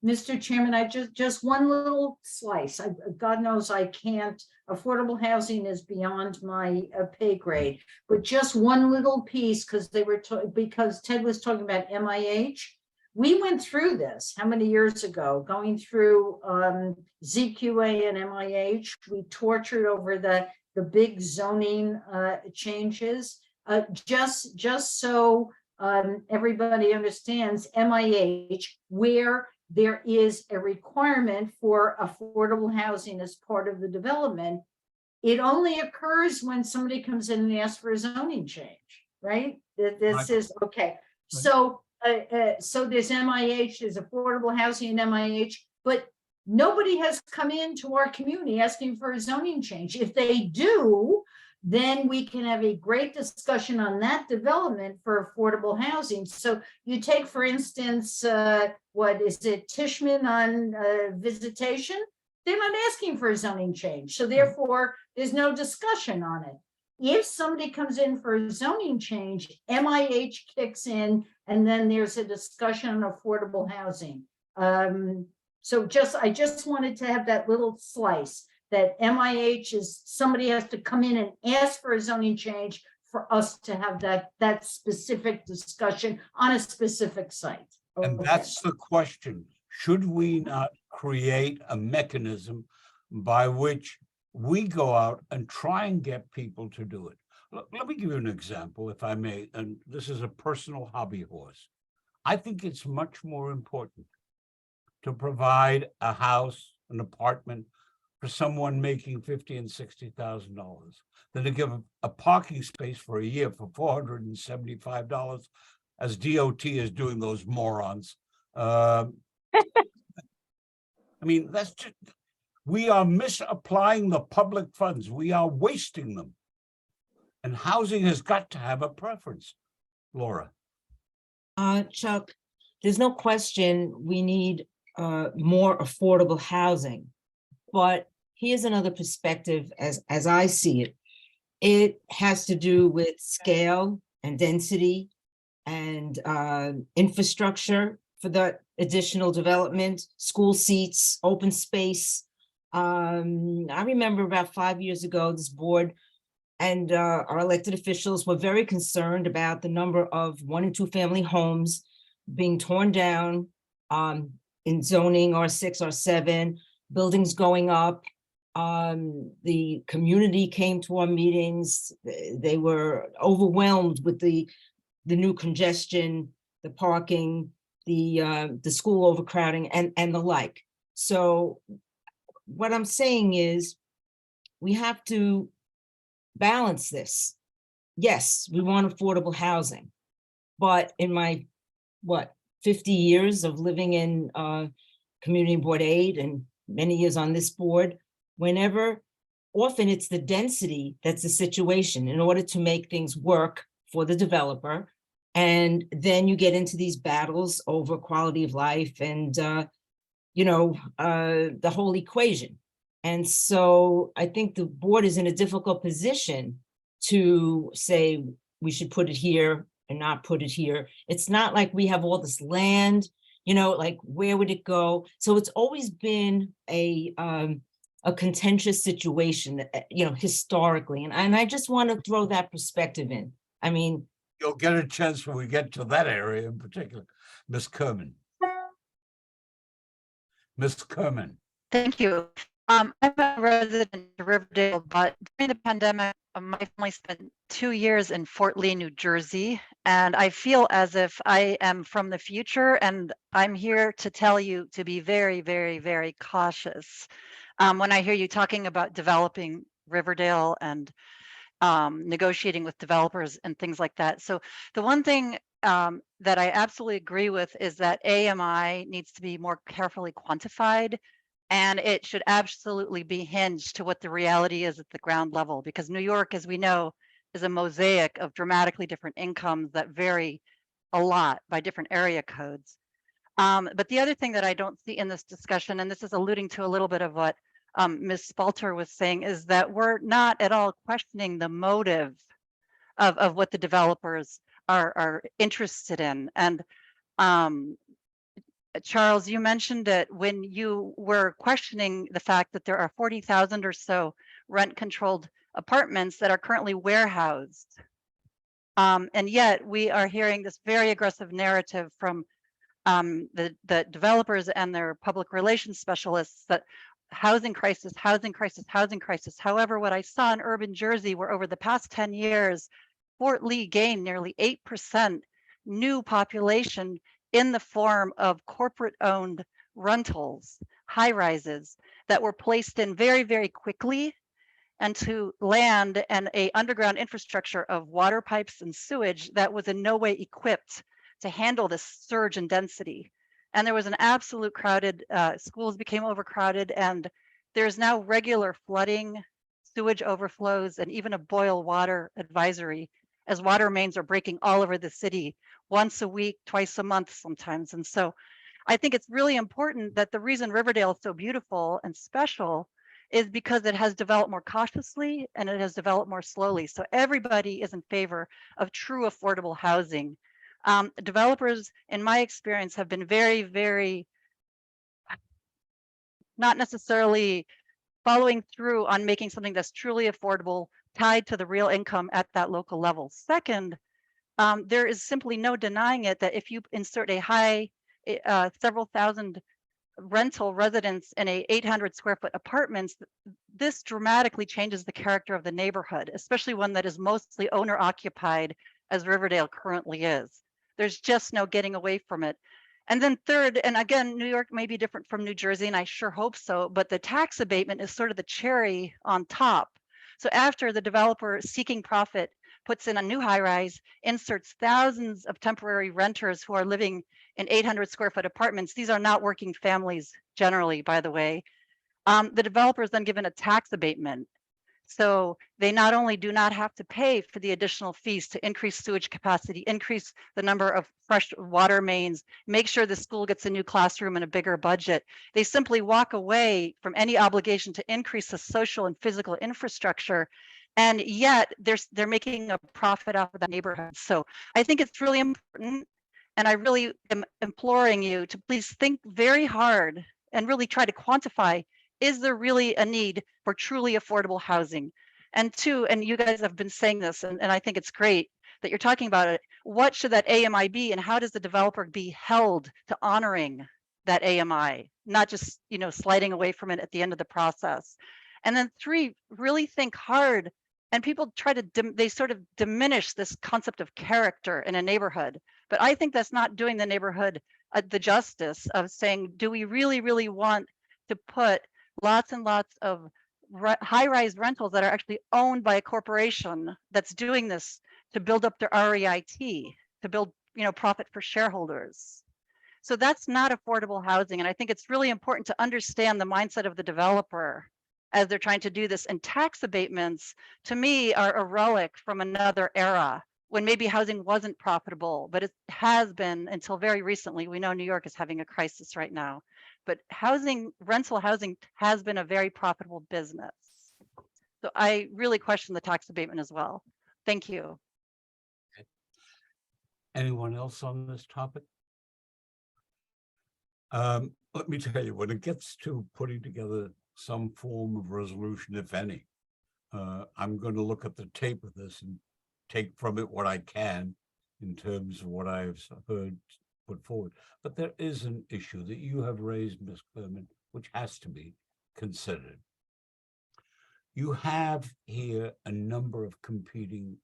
Mr. Chairman, I just one little slice. God knows I can't, affordable housing is beyond my pay grade. But just one little piece, because because Ted was talking about MIH. We went through this, how many years ago, going through ZQA and MIH. We tortured over the big zoning changes. Just so everybody understands, MIH, where there is a requirement for affordable housing as part of the development, it only occurs when somebody comes in and asks for a zoning change, right? This is, okay. So, so there's MIH, there's affordable housing in MIH, but nobody has come into our community asking for a zoning change. If they do, then we can have a great discussion on that development for affordable housing. So you take, for instance, what is it, Tishman on Visitation? They're not asking for a zoning change. So therefore, there's no discussion on it. If somebody comes in for a zoning change, MIH kicks in, and then there's a discussion on affordable housing. So I just wanted to have that little slice, that MIH is, somebody has to come in and ask for a zoning change for us to have that specific discussion on a specific site. And Okay. that's the question. Should we not create a mechanism by which we go out and try and get people to do it? Let me give you an example, if I may, and this is a personal hobby horse. I think it's much more important to provide a house, an apartment for someone making $50,000 and $60,000 than to give a parking space for a year for $475, as DOT is doing, those morons. I mean, that's just, we are misapplying the public funds. We are wasting them. And housing has got to have a preference. Laura. Chuck, there's no question we need more affordable housing. But here's another perspective as I see it. It has to do with scale and density and infrastructure for the additional development, school seats, open space. I remember about 5 years ago, this board and our elected officials were very concerned about the number of 1 and 2 family homes being torn down in zoning R6, R7, buildings going up. The community came to our meetings. They were overwhelmed with the new congestion, the parking, the school overcrowding, and the like. So what I'm saying is we have to balance this. Yes, we want affordable housing, but in my, 50 years of living in Community Board 8 and many years on this board, often it's the density that's the situation in order to make things work for the developer. And then you get into these battles over quality of life and, the whole equation. And so I think the board is in a difficult position to say we should put it here and not put it here. It's not like we have all this land, like where would it go? So it's always been a contentious situation, historically. And I just want to throw that perspective in. I mean, You'll get a chance when we get to that area in particular. Ms. Kerman. Ms. Kerman. Thank you. I'm a resident of Riverdale, but during the pandemic, my family spent 2 years in Fort Lee, New Jersey, and I feel as if I am from the future, and I'm here to tell you to be very, very, very cautious. When I hear you talking about developing Riverdale and negotiating with developers and things like that. So the one thing that I absolutely agree with is that AMI needs to be more carefully quantified, and it should absolutely be hinged to what the reality is at the ground level, because New York, as we know, is a mosaic of dramatically different incomes that vary a lot by different area codes. But the other thing that I don't see in this discussion, and this is alluding to a little bit of what Ms. Spalter was saying, is that we're not at all questioning the motive of what the developers are interested in. And Charles, you mentioned it when you were questioning the fact that there are 40,000 or so rent-controlled apartments that are currently warehoused. And yet we are hearing this very aggressive narrative from the developers and their public relations specialists that housing crisis, housing crisis, housing crisis. However, what I saw in urban Jersey, where over the past 10 years, Fort Lee gained nearly 8% new population in the form of corporate-owned rentals, high rises that were placed in very, very quickly, and to land and a underground infrastructure of water pipes and sewage that was in no way equipped to handle this surge in density. And there was an absolute crowded, schools became overcrowded, and there's now regular flooding, sewage overflows, and even a boil water advisory as water mains are breaking all over the city once a week, twice a month sometimes. And so I think it's really important that the reason Riverdale is so beautiful and special is because it has developed more cautiously and it has developed more slowly. So everybody is in favor of true affordable housing. Developers, in my experience, have been very, very not necessarily following through on making something that's truly affordable, tied to the real income at that local level. Second, there is simply no denying it that if you insert a high, several thousand rental residents in a 800 square foot apartments, this dramatically changes the character of the neighborhood, especially one that is mostly owner occupied, as Riverdale currently is. There's just no getting away from it. And then third, and again, New York may be different from New Jersey, and I sure hope so, but the tax abatement is sort of the cherry on top. So after the developer seeking profit puts in a new high rise, inserts thousands of temporary renters who are living in 800 square foot apartments. These are not working families generally, by the way. The developer is then given a tax abatement. So they not only do not have to pay for the additional fees to increase sewage capacity, increase the number of fresh water mains, make sure the school gets a new classroom and a bigger budget. They simply walk away from any obligation to increase the social and physical infrastructure. And yet they're making a profit off of the neighborhood. So I think it's really important. And I really am imploring you to please think very hard and really try to quantify, is there really a need for truly affordable housing? And two, and you guys have been saying this, and I think it's great that you're talking about it, what should that AMI be, and how does the developer be held to honoring that AMI, not just, you know, sliding away from it at the end of the process? And then three, really think hard. And people try to, they sort of diminish this concept of character in a neighborhood. But I think that's not doing the neighborhood the justice of saying, do we really, really want to put lots and lots of high-rise rentals that are actually owned by a corporation that's doing this to build up their REIT, to build, you know, profit for shareholders? So that's not affordable housing. And I think it's really important to understand the mindset of the developer as they're trying to do this. And tax abatements, to me, are a relic from another era when maybe housing wasn't profitable, but it has been until very recently. We know New York is having a crisis right now, but housing, rental housing has been a very profitable business. So I really question the tax abatement as well. Thank you. Anyone else on this topic? Let me tell you, when it gets to putting together some form of resolution, if any, I'm going to look at the tape of this and take from it what I can in terms of what I've heard put forward. But there is an issue that you have raised, Ms. Clermont, which has to be considered. You have here a number of competing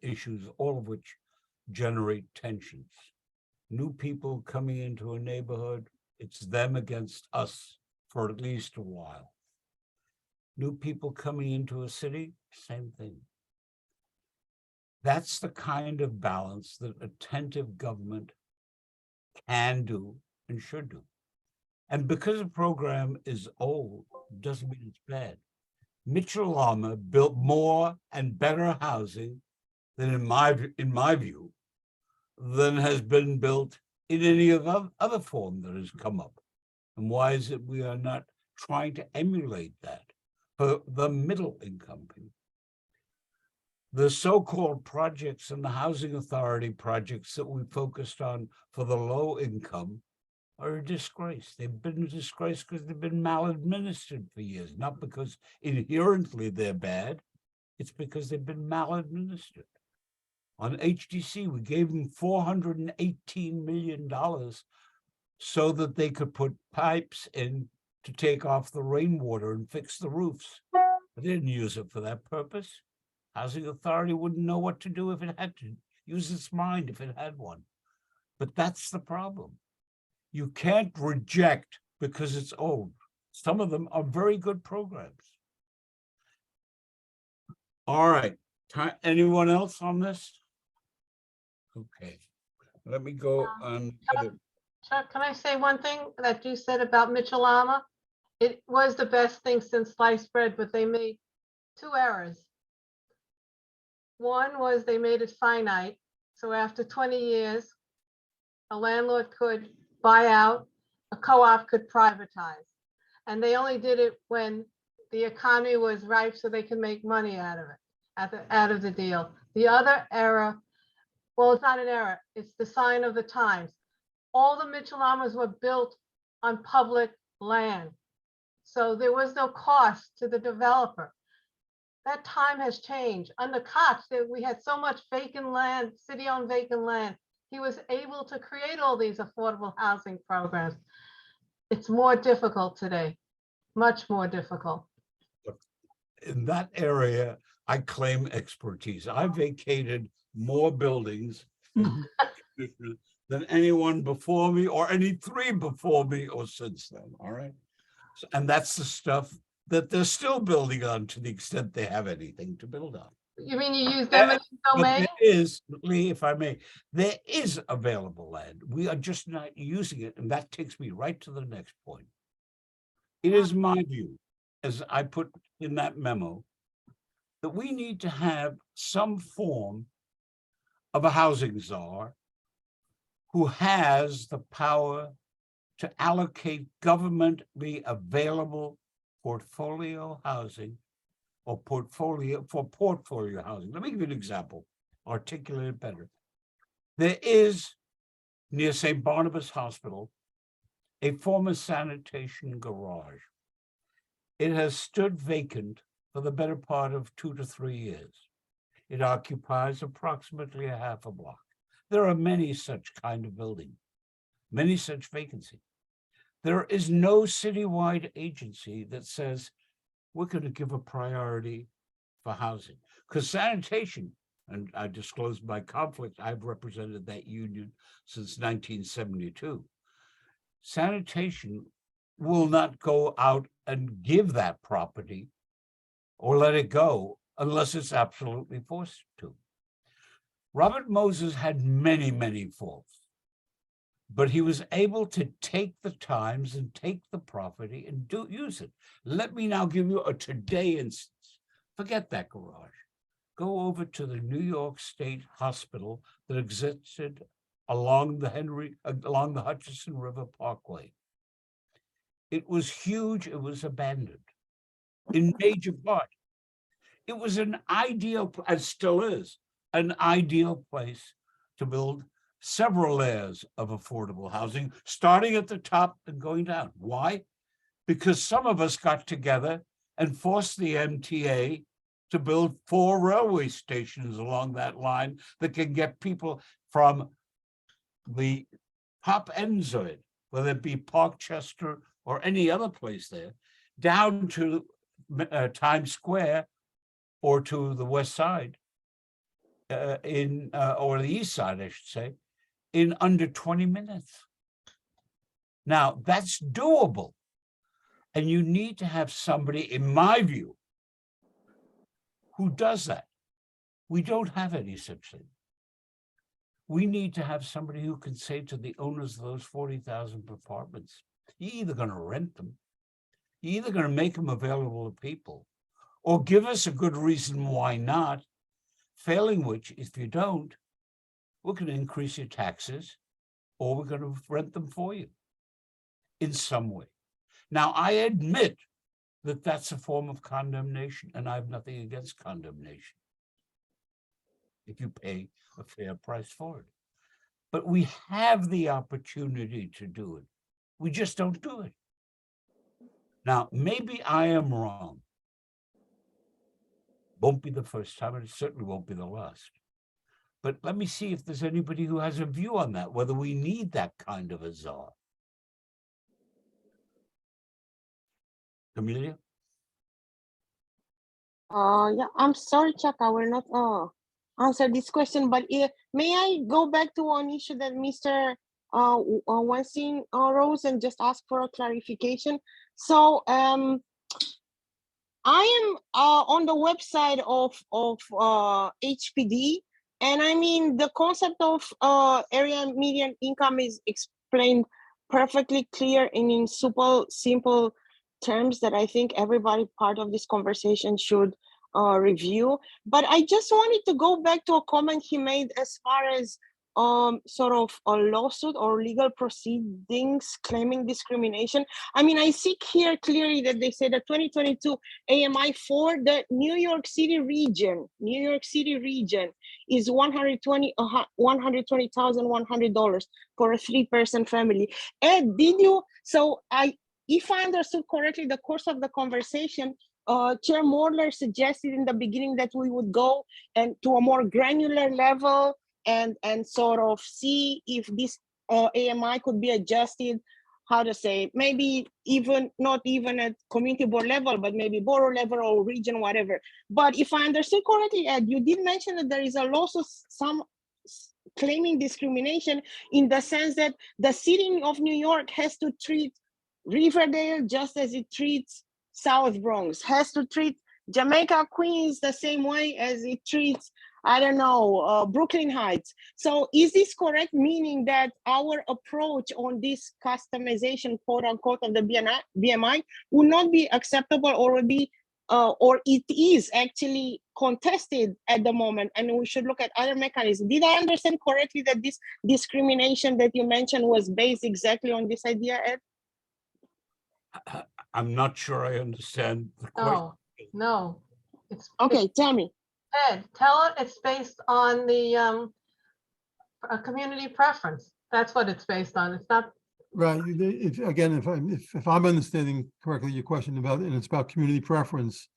issues, all of which generate tensions. New people coming into a neighborhood, it's them against us for at least a while. New people coming into a city, same thing. That's the kind of balance that attentive government can do and should do. And because a program is old, doesn't mean it's bad. Mitchell Lama built more and better housing than, in my view, than has been built in any of other form that has come up. And why is it we are not trying to emulate that for the middle income people? The so-called projects and the housing authority projects that we focused on for the low income are a disgrace. They've been a disgrace because they've been maladministered for years, not because inherently they're bad. It's because they've been maladministered. On HDC, we gave them $418 million so that they could put pipes in to take off the rainwater and fix the roofs. They didn't use it for that purpose. Housing Authority wouldn't know what to do if it had to use its mind if it had one. But that's the problem. You can't reject because it's old. Some of them are very good programs. All right, anyone else on this? Okay, let me go on. Chuck, can I say one thing that you said about Mitchell-Lama? It was the best thing since sliced bread, but they made 2 errors. One was they made it finite. So after 20 years, a landlord could buy out, a co-op could privatize. And they only did it when the economy was ripe so they could make money out of it, out of the deal. The other error, well, it's not an error, it's the sign of the times. All the Mitchell-Lamas were built on public land. So there was no cost to the developer. That time has changed. Under Koch, we had so much vacant land, city-owned vacant land. He was able to create all these affordable housing programs. It's more difficult today, much more difficult. In that area, I claim expertise. I vacated more buildings than anyone before me or any 3 before me or since then, all right? So, and that's the stuff that they're still building on to the extent they have anything to build on. You mean you use eminent But domain? there is, Lee, if I may, there is available land. We are just not using it, and that takes me right to the next point. It is my view, as I put in that memo, that we need to have some form of a housing czar who has the power to allocate governmentally available portfolio housing or portfolio housing. Let me give you an example, articulate it better. There is near St. Barnabas Hospital, a former sanitation garage. It has stood vacant for the better part of 2 to 3 years. It occupies approximately a half a block. There are many such kind of buildings, many such vacancies. There is no citywide agency that says we're going to give a priority for housing, because sanitation, and I disclosed my conflict, I've represented that union since 1972. Sanitation will not go out and give that property or let it go unless it's absolutely forced to. Robert Moses had many, many faults, but he was able to take the times and take the property and use it. Let me now give you a today instance. Forget that garage. Go over to the New York State Hospital that existed along the Hutchinson River Parkway. It was huge. It was abandoned in major part. It was an ideal, as still is, an ideal place to build several layers of affordable housing, starting at the top and going down. Why? Because some of us got together and forced the MTA to build 4 railway stations along that line that can get people from the top ends of it, whether it be Parkchester or any other place there, down to Times Square or to the west side, or the east side, I should say, in under 20 minutes. Now, that's doable. And you need to have somebody, in my view, who does that. We don't have any such thing. We need to have somebody who can say to the owners of those 40,000 apartments, you're either going to rent them, you're either going to make them available to people, or give us a good reason why not, failing which, if you don't, we're going to increase your taxes, or we're going to rent them for you in some way. Now, I admit that that's a form of condemnation, and I have nothing against condemnation if you pay a fair price for it. But we have the opportunity to do it. We just don't do it. Now, maybe I am wrong. Won't be the first time, and it certainly won't be the last. But let me see if there's anybody who has a view on that, whether we need that kind of a czar. Amelia? Yeah, I'm sorry, Chuck, I will not answer this question, but may I go back to one issue that Mr. Weinstein rose and just ask for a clarification? So I am on the website of HPD, and I mean the concept of area median income is explained perfectly clear and in simple terms that I think everybody part of this conversation should review. But I just wanted to go back to a comment he made as far as sort of a lawsuit or legal proceedings claiming discrimination. I mean, I see here clearly that they say that 2022 AMI for the New York City region is $120,100 for a 3-person family. Ed, if I understood correctly, the course of the conversation, Chair Morler suggested in the beginning that we would go and to a more granular level and sort of see if this AMI could be adjusted, how to say, maybe even not even at community board level, but maybe borough level or region, whatever. But if I understood correctly, Ed, you did mention that there is a lawsuit, some claiming discrimination in the sense that the city of New York has to treat Riverdale just as it treats South Bronx, has to treat Jamaica Queens the same way as it treats, I don't know, Brooklyn Heights. So is this correct, meaning that our approach on this customization, quote unquote, of the BMI would not be acceptable or would be, or it is actually contested at the moment, and we should look at other mechanisms? Did I understand correctly that this discrimination that you mentioned was based exactly on this idea, Ed? I'm not sure I understand the question. No. It's Okay, tell me. Ed, tell it it's based on the a community preference. That's what it's based on. It's not. Right, if I'm understanding correctly your question about, and it's about community preference,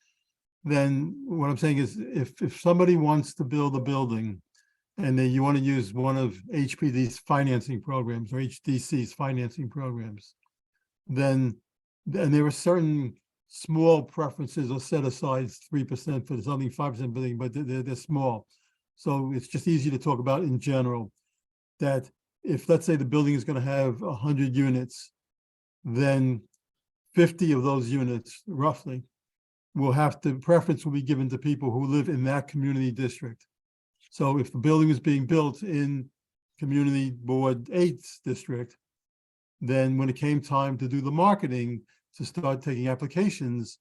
then what I'm saying is if somebody wants to build a building and then you want to use one of HPD's financing programs or HDC's financing programs, then there are certain small preferences or set asides, 3% for something, 5% building, but they're small. So it's just easy to talk about in general that if, let's say, the building is going to have 100 units, then 50 of those units, roughly, preference will be given to people who live in that community district. So if the building is being built in Community Board 8's district, then when it came time to do the marketing, to start taking applications,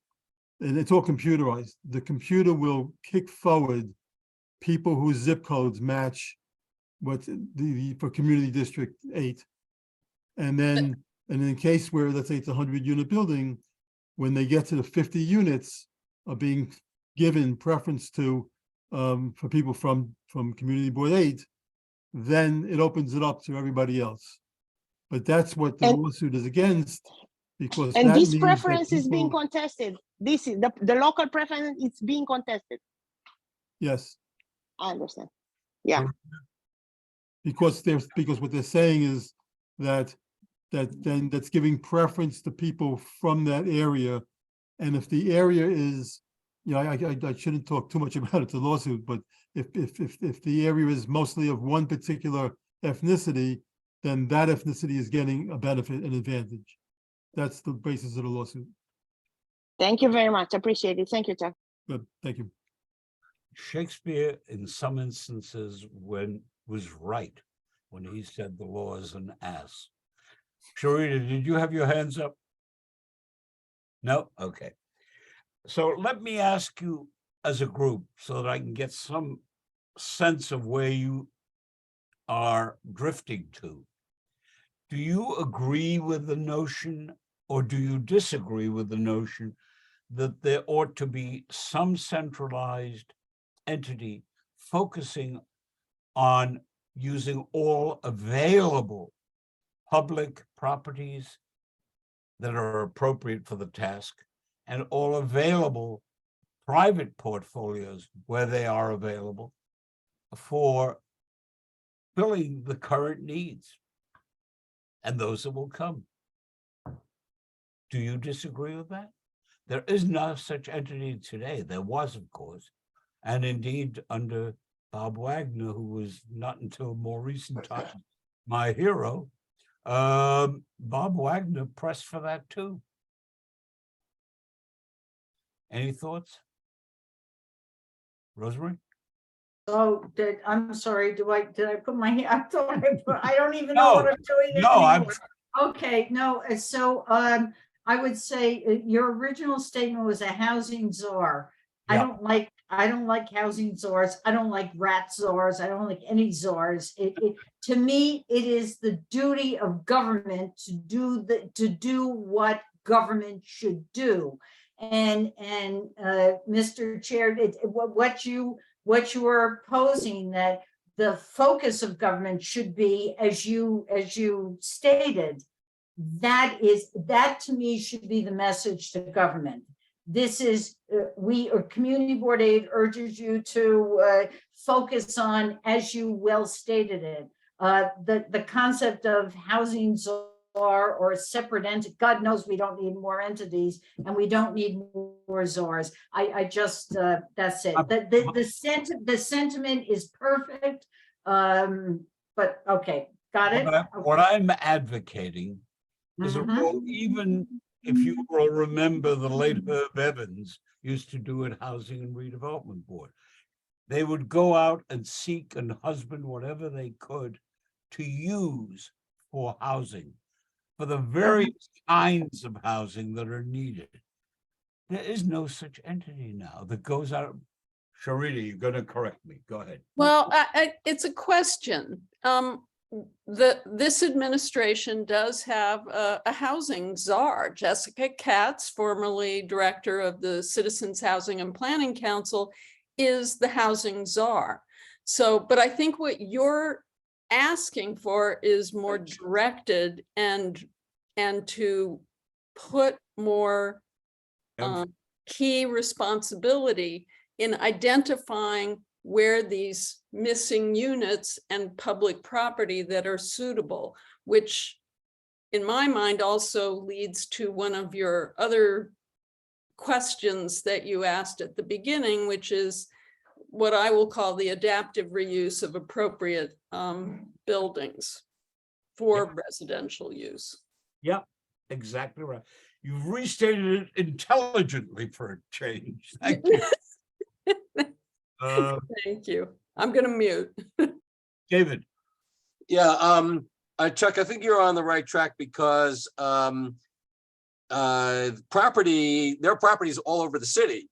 and it's all computerized, the computer will kick forward people whose zip codes match what for Community District 8. And then, in a case where, let's say it's a 100-unit building, when they get to the 50 units are being given preference to for people from Community Board 8, then it opens it up to everybody else. But that's what the lawsuit is against, because and that this means preference that is being people, contested. This is the local preference, it's being contested. yes, I understand. Yeah. because what they're saying is that's giving preference to people from that area. And if the area is, I shouldn't talk too much about it, the lawsuit, but if the area is mostly of one particular ethnicity, then that ethnicity is getting a benefit, an advantage. That's the basis of the lawsuit. Thank you very much. Appreciate it. Thank you, Chuck. Good, thank you. Shakespeare, in some instances, was right when he said the law is an ass. Sharita, did you have your hands up? No? Okay. So let me ask you as a group so that I can get some sense of where you are drifting to. Do you agree with the notion, or do you disagree with the notion that there ought to be some centralized entity focusing on using all available public properties that are appropriate for the task, and all available private portfolios where they are available for filling the current needs and those that will come. Do you disagree with that? There is no such entity today. There was, of course, and indeed under Bob Wagner, who was not until more recent times my hero. Bob Wagner pressed for that too. Any thoughts? Rosemary? Oh, I'm sorry, did I put my hand? I don't even know what I'm doing No, anymore. Okay, no, so I would say your original statement was a housing czar. I Yeah. don't like housing czars. I don't like rat czars. I don't like any czars. To me, it is the duty of government to do what government should do. And Mr. Chair, what you are posing, that the focus of government should be, as you stated, that to me should be the message to government. This is, Community Board 8 urges you to focus on, as you well stated it, the concept of housing czar or a separate entity. God knows we don't need more entities, and we don't need more czars. I just, that's it. The sentiment is perfect, but okay, got it? What I'm advocating is a Mhm. role, even if you will remember the late Herb Evans used to do it, Housing and Redevelopment Board. They would go out and seek and husband whatever they could to use for housing, for the various kinds of housing that are needed. There is no such entity now that goes out. Sharita, you're going to correct me. Go ahead. Well, it's a question. This administration does have a housing czar. Jessica Katz, formerly director of the Citizens Housing and Planning Council, is the housing czar. So, but I think what you're asking for is more directed and to put more key responsibility in identifying where these missing units and public property that are suitable, which in my mind also leads to one of your other questions that you asked at the beginning, which is what I will call the adaptive reuse of appropriate buildings for residential use. Yep, exactly right. You've restated it intelligently for a change. Thank you. Thank you. I'm going to mute. David. Yeah, Chuck, I think you're on the right track because there are properties all over the city,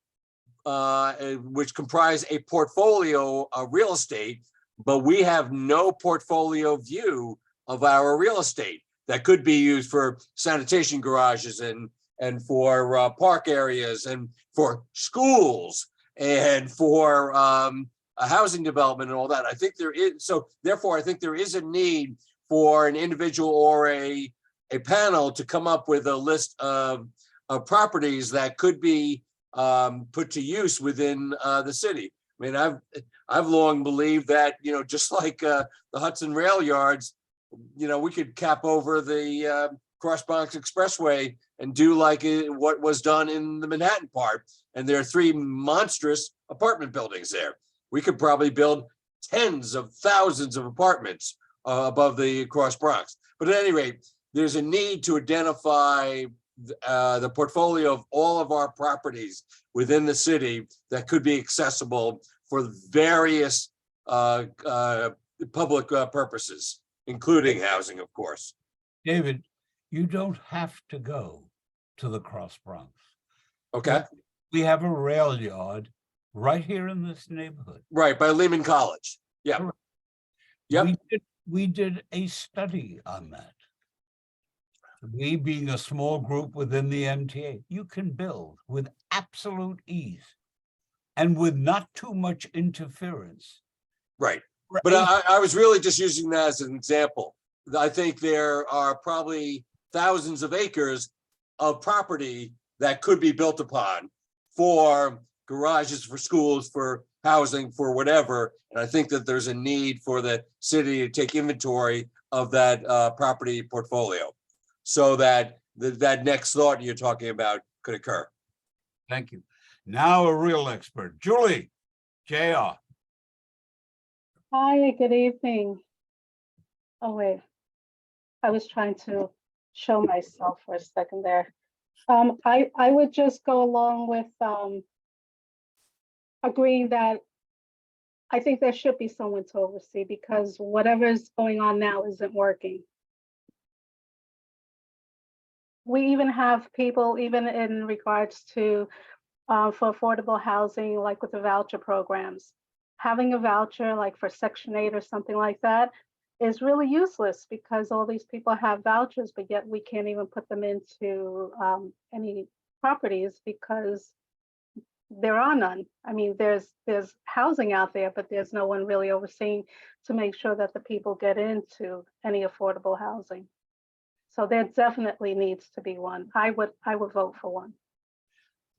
which comprise a portfolio of real estate, but we have no portfolio view of our real estate that could be used for sanitation garages and for park areas and for schools and for a housing development and all that. I think there is, so therefore I think there is a need for an individual or a panel to come up with a list of properties that could be put to use within the city. I mean, I've long believed that, just like the Hudson Rail Yards, we could cap over the Cross Bronx Expressway and do like what was done in the Manhattan part. And there are 3 monstrous apartment buildings there. We could probably build tens of thousands of apartments above the Cross Bronx. But at any rate, there's a need to identify the portfolio of all of our properties within the city that could be accessible for various public purposes, including housing, of course. David, you don't have to go to the Cross Bronx. Okay. We have a rail yard right here in this neighborhood. Right, by Lehman College. Yeah. Yep. We did a study on that. We, being a small group within the MTA, you can build with absolute ease and with not too much interference. Right. But I was really just using that as an example. I think there are probably thousands of acres of property that could be built upon for garages, for schools, for housing, for whatever. And I think that there's a need for the city to take inventory of that property portfolio so that that next thought you're talking about could occur. Thank you. Now a real expert, Julie, JR. Hi, good evening. Oh, wait. I was trying to show myself for a second there. I would just go along with agreeing that I think there should be someone to oversee because whatever's going on now isn't working. We even have people, even in regards to for affordable housing, like with the voucher programs. Having a voucher like for Section 8 or something like that is really useless because all these people have vouchers, but yet we can't even put them into any properties because there are none. I mean, there's housing out there, but there's no one really overseeing to make sure that the people get into any affordable housing. So there definitely needs to be one. I would vote for one.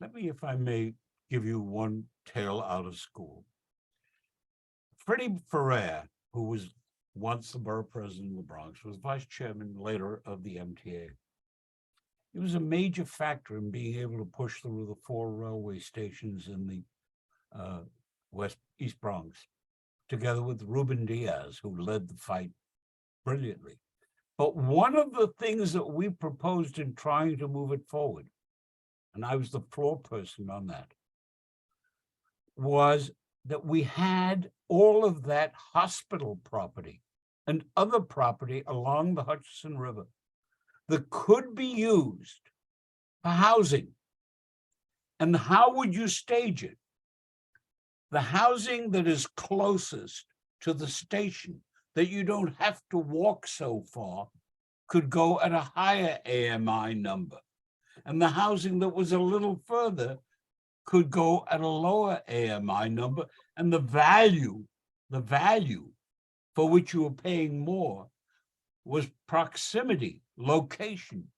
Let me, if I may, give you one tale out of school. Freddie Ferrer, who was once the borough president of the Bronx, was vice chairman later of the MTA. He was a major factor in being able to push through the 4 railway stations in the East Bronx, together with Ruben Diaz, who led the fight brilliantly. But one of the things that we proposed in trying to move it forward, and I was the floor person on that, was that we had all of that hospital property and other property along the Hutchinson River that could be used for housing. And how would you stage it? The housing that is closest to the station, that you don't have to walk so far, could go at a higher AMI number. And the housing that was a little further could go at a lower AMI number. And the value for which you were paying more was proximity, location,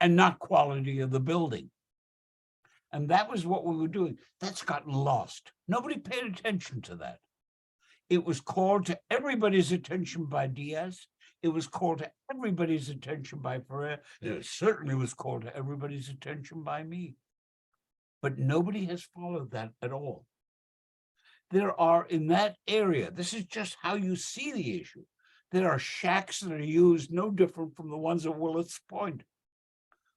and not quality of the building. And that was what we were doing. That's gotten lost. Nobody paid attention to that. It was called to everybody's attention by Diaz. It was called to everybody's attention by Ferrer. And it certainly was called to everybody's attention by me. But nobody has followed that at all. There are in that area, this is just how you see the issue. There are shacks that are used no different from the ones at Willets Point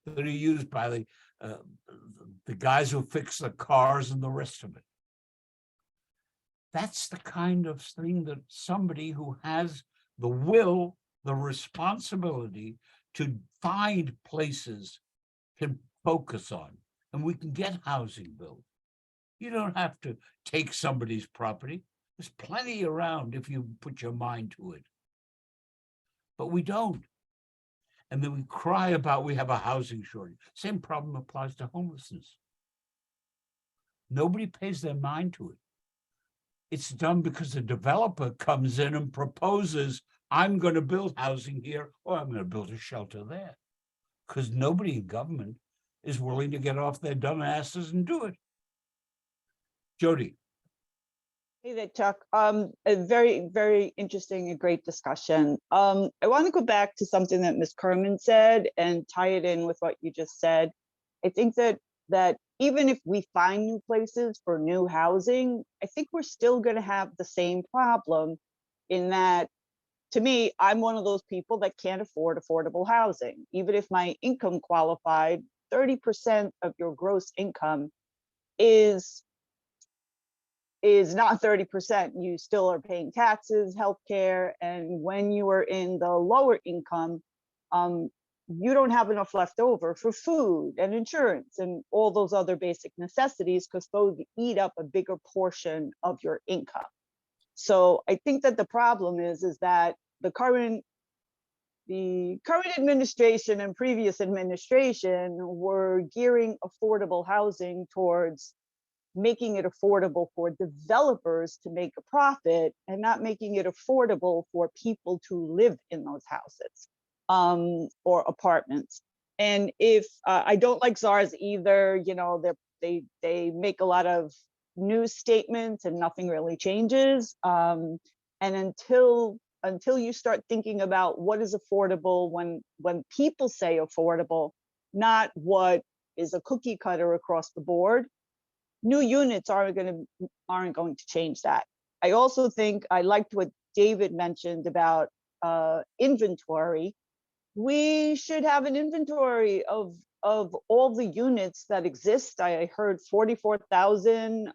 that are used by the guys who fix the cars and the rest of it. That's the kind of thing that somebody who has the will, the responsibility to find places can focus on, and we can get housing built. You don't have to take somebody's property. There's plenty around if you put your mind to it. But we don't. And then we cry about we have a housing shortage. Same problem applies to homelessness. Nobody pays their mind to it. It's done because a developer comes in and proposes, I'm going to build housing here, or I'm going to build a shelter there. Because nobody in government is willing to get off their dumb asses and do it. Jody. Hey there, Chuck. A very, very interesting and great discussion. I want to go back to something that Ms. Kerman said and tie it in with what you just said. I think that even if we find new places for new housing, I think we're still going to have the same problem in that, to me, I'm one of those people that can't afford affordable housing. Even if my income qualified, 30% of your gross income is not 30%. You still are paying taxes, healthcare, and when you are in the lower income, you don't have enough left over for food and insurance and all those other basic necessities because those eat up a bigger portion of your income. So I think that the problem is that the current administration and previous administration were gearing affordable housing towards making it affordable for developers to make a profit and not making it affordable for people to live in those houses or apartments. And if I don't like czars either, you know, they make a lot of news statements and nothing really changes. And until you start thinking about what is affordable when people say affordable, not what is a cookie cutter across the board, new units aren't going to change that. I also think I liked what David mentioned about inventory. We should have an inventory of all the units that exist. I heard 44,000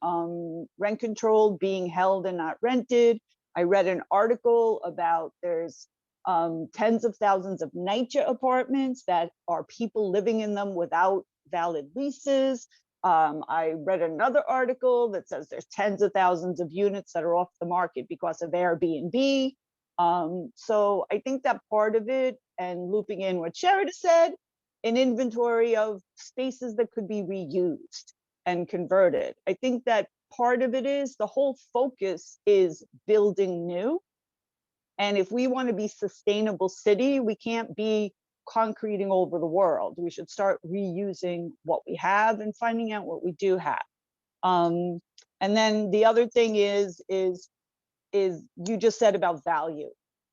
rent controlled being held and not rented. I read an article about there's tens of thousands of NYCHA apartments that are people living in them without valid leases. I read another article that says there's tens of thousands of units that are off the market because of Airbnb. So I think that part of it, and looping in what Sherida said, an inventory of spaces that could be reused and converted. I think that part of it is the whole focus is building new. And if we want to be sustainable city, we can't be concreting over the world. We should start reusing what we have and finding out what we do have. And then the other thing is you just said about value.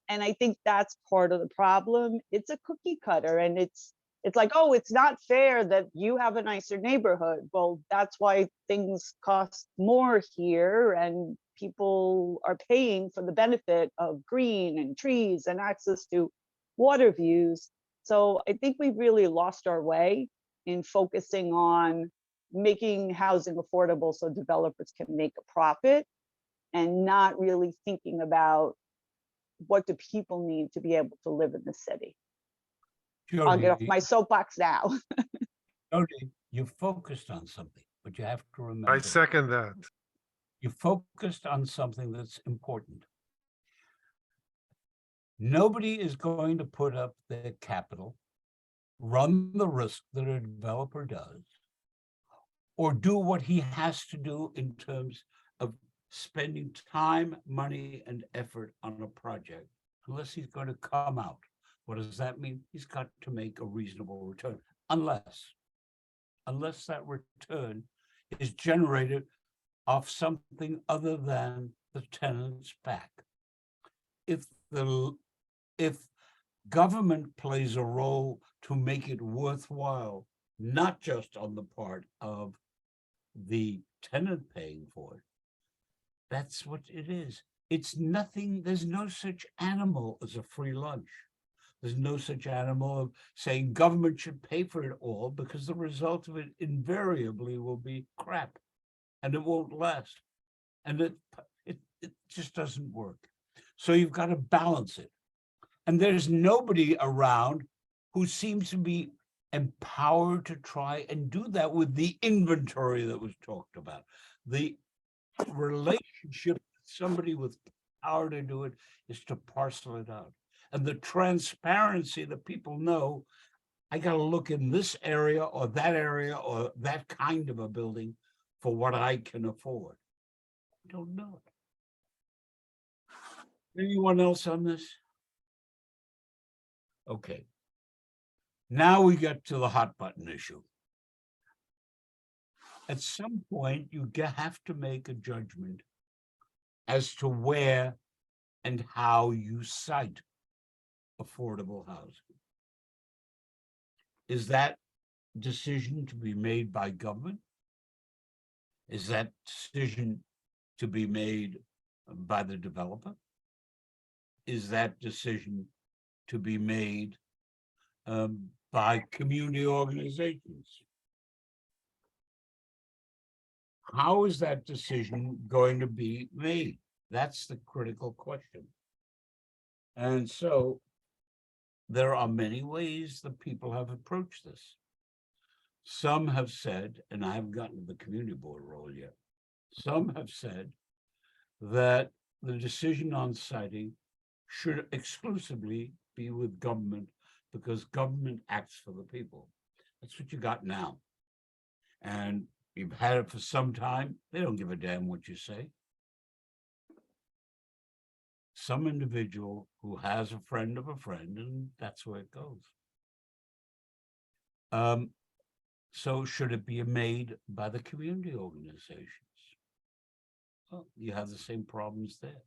And I think that's part of the problem. It's a cookie cutter, and it's like, oh, it's not fair that you have a nicer neighborhood. Well, that's why things cost more here, and people are paying for the benefit of green and trees and access to water views. So I think we've really lost our way in focusing on making housing affordable so developers can make a profit, and not really thinking about what do people need to be able to live in the city. I'll get off my soapbox now. Jody, you focused on something, but you have to remember. I second that. You focused on something that's important. Nobody is going to put up their capital, run the risk that a developer does, or do what he has to do in terms of spending time, money, and effort on a project, unless he's going to come out. What does that mean? He's got to make a reasonable return, unless that return is generated off something other than the tenant's back. If government plays a role to make it worthwhile, not just on the part of the tenant paying for it, that's what it is. It's nothing, there's no such animal as a free lunch. There's no such animal of saying government should pay for it all, because the result of it invariably will be crap, and it won't last. And it just doesn't work. So you've got to balance it. And there's nobody around who seems to be empowered to try and do that with the inventory that was talked about. The relationship with somebody with power to do it is to parcel it out. And the transparency that people know, I got to look in this area or that kind of a building for what I can afford. I don't know it. Anyone else on this? Okay. Now we get to the hot button issue. At some point, you have to make a judgment as to where and how you site affordable housing. Is that decision to be made by government? Is that decision to be made by the developer? Is that decision to be made by community organizations? How is that decision going to be made? That's the critical question. And so there are many ways that people have approached this. Some have said, and I haven't gotten to the community board role yet, some have said that the decision on siting should exclusively be with government, because government acts for the people. That's what you got now. And you've had it for some time. They don't give a damn what you say. Some individual who has a friend of a friend, and that's where it goes. So should it be made by the community organizations? Well, you have the same problems there.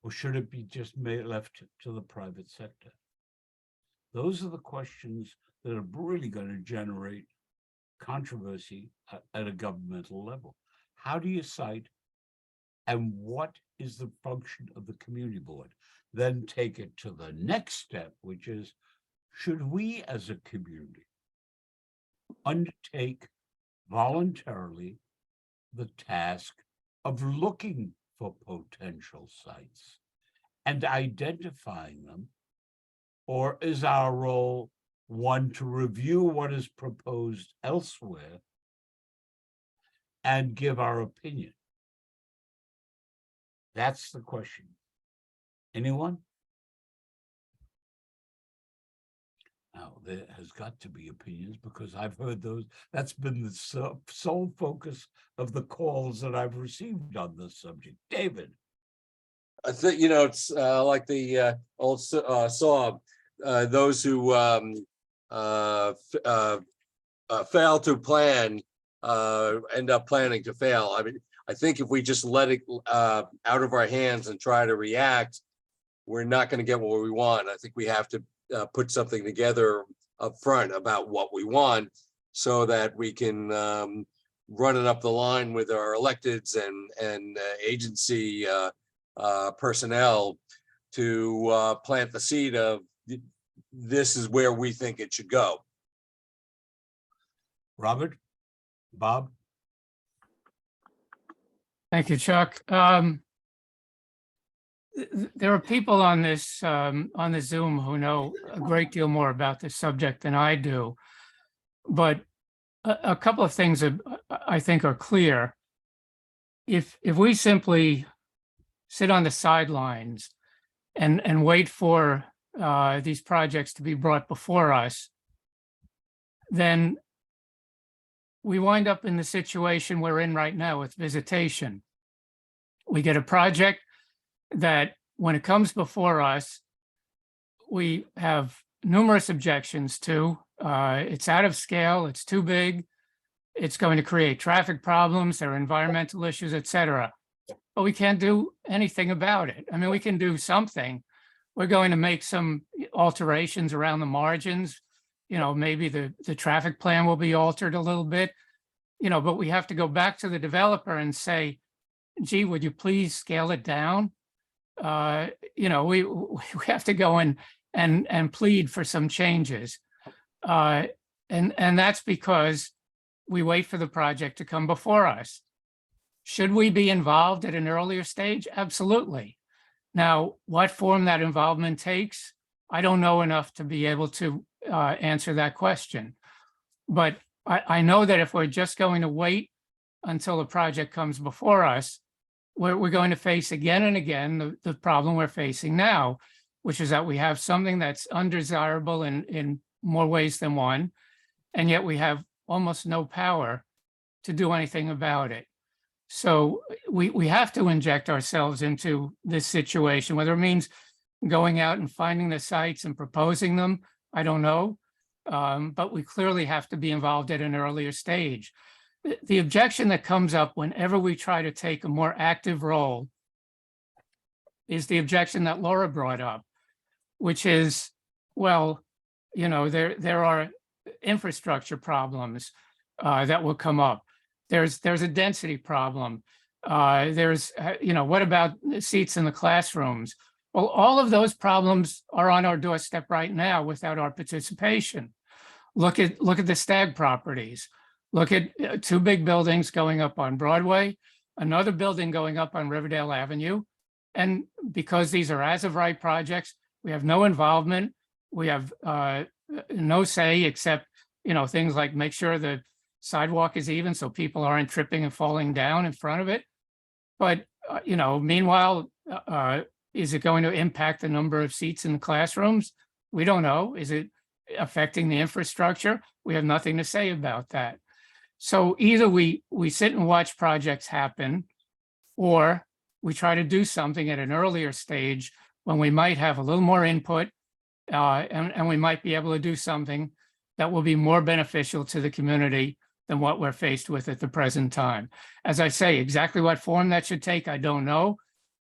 Or should it be just left to the private sector? Those are the questions that are really going to generate controversy at a governmental level. How do you cite, and what is the function of the community board? Then take it to the next step, which is, should we as a community undertake voluntarily the task of looking for potential sites and identifying them? Or is our role one to review what is proposed elsewhere and give our opinion? That's the question. Anyone? Now, there has got to be opinions, because I've heard those. That's been the sole focus of the calls that I've received on this subject. David? I think, it's like the old song, those who fail to plan end up planning to fail. I mean, I think if we just let it out of our hands and try to react, we're not going to get what we want. I think we have to put something together up front about what we want, so that we can run it up the line with our electeds and agency personnel to plant the seed of this is where we think it should go. Robert? Bob? Thank you, Chuck. There are people on this on the Zoom who know a great deal more about this subject than I do, but a couple of things that I think are clear. If we simply sit on the sidelines and wait for these projects to be brought before us, then we wind up in the situation we're in right now with visitation. We get a project that when it comes before us, we have numerous objections to. It's out of scale, it's too big, it's going to create traffic problems, there are environmental issues, et cetera. But we can't do anything about it. I mean, we can do something. We're going to make some alterations around the margins. Maybe the traffic plan will be altered a little bit, but we have to go back to the developer and say, gee, would you please scale it down? We have to go in and plead for some changes. And that's because we wait for the project to come before us. Should we be involved at an earlier stage? Absolutely. Now, what form that involvement takes, I don't know enough to be able to answer that question. But I know that if we're just going to wait until the project comes before us, we're going to face again and again the problem we're facing now, which is that we have something that's undesirable in more ways than one, and yet we have almost no power to do anything about it. So we have to inject ourselves into this situation, whether it means going out and finding the sites and proposing them, I don't know. But we clearly have to be involved at an earlier stage. The objection that comes up whenever we try to take a more active role is the objection that Laura brought up, which is, well, there are infrastructure problems that will come up. There's a density problem. What about seats in the classrooms? Well, all of those problems are on our doorstep right now without our participation. Look at the Stagg properties. Look at two big buildings going up on Broadway, another building going up on Riverdale Avenue. And because these are as of right projects, we have no involvement. We have no say except, things like make sure the sidewalk is even so people aren't tripping and falling down in front of it. But, meanwhile, is it going to impact the number of seats in the classrooms? We don't know. Is it affecting the infrastructure? We have nothing to say about that. So either we sit and watch projects happen, or we try to do something at an earlier stage when we might have a little more input, and we might be able to do something that will be more beneficial to the community than what we're faced with at the present time. As I say, exactly what form that should take, I don't know.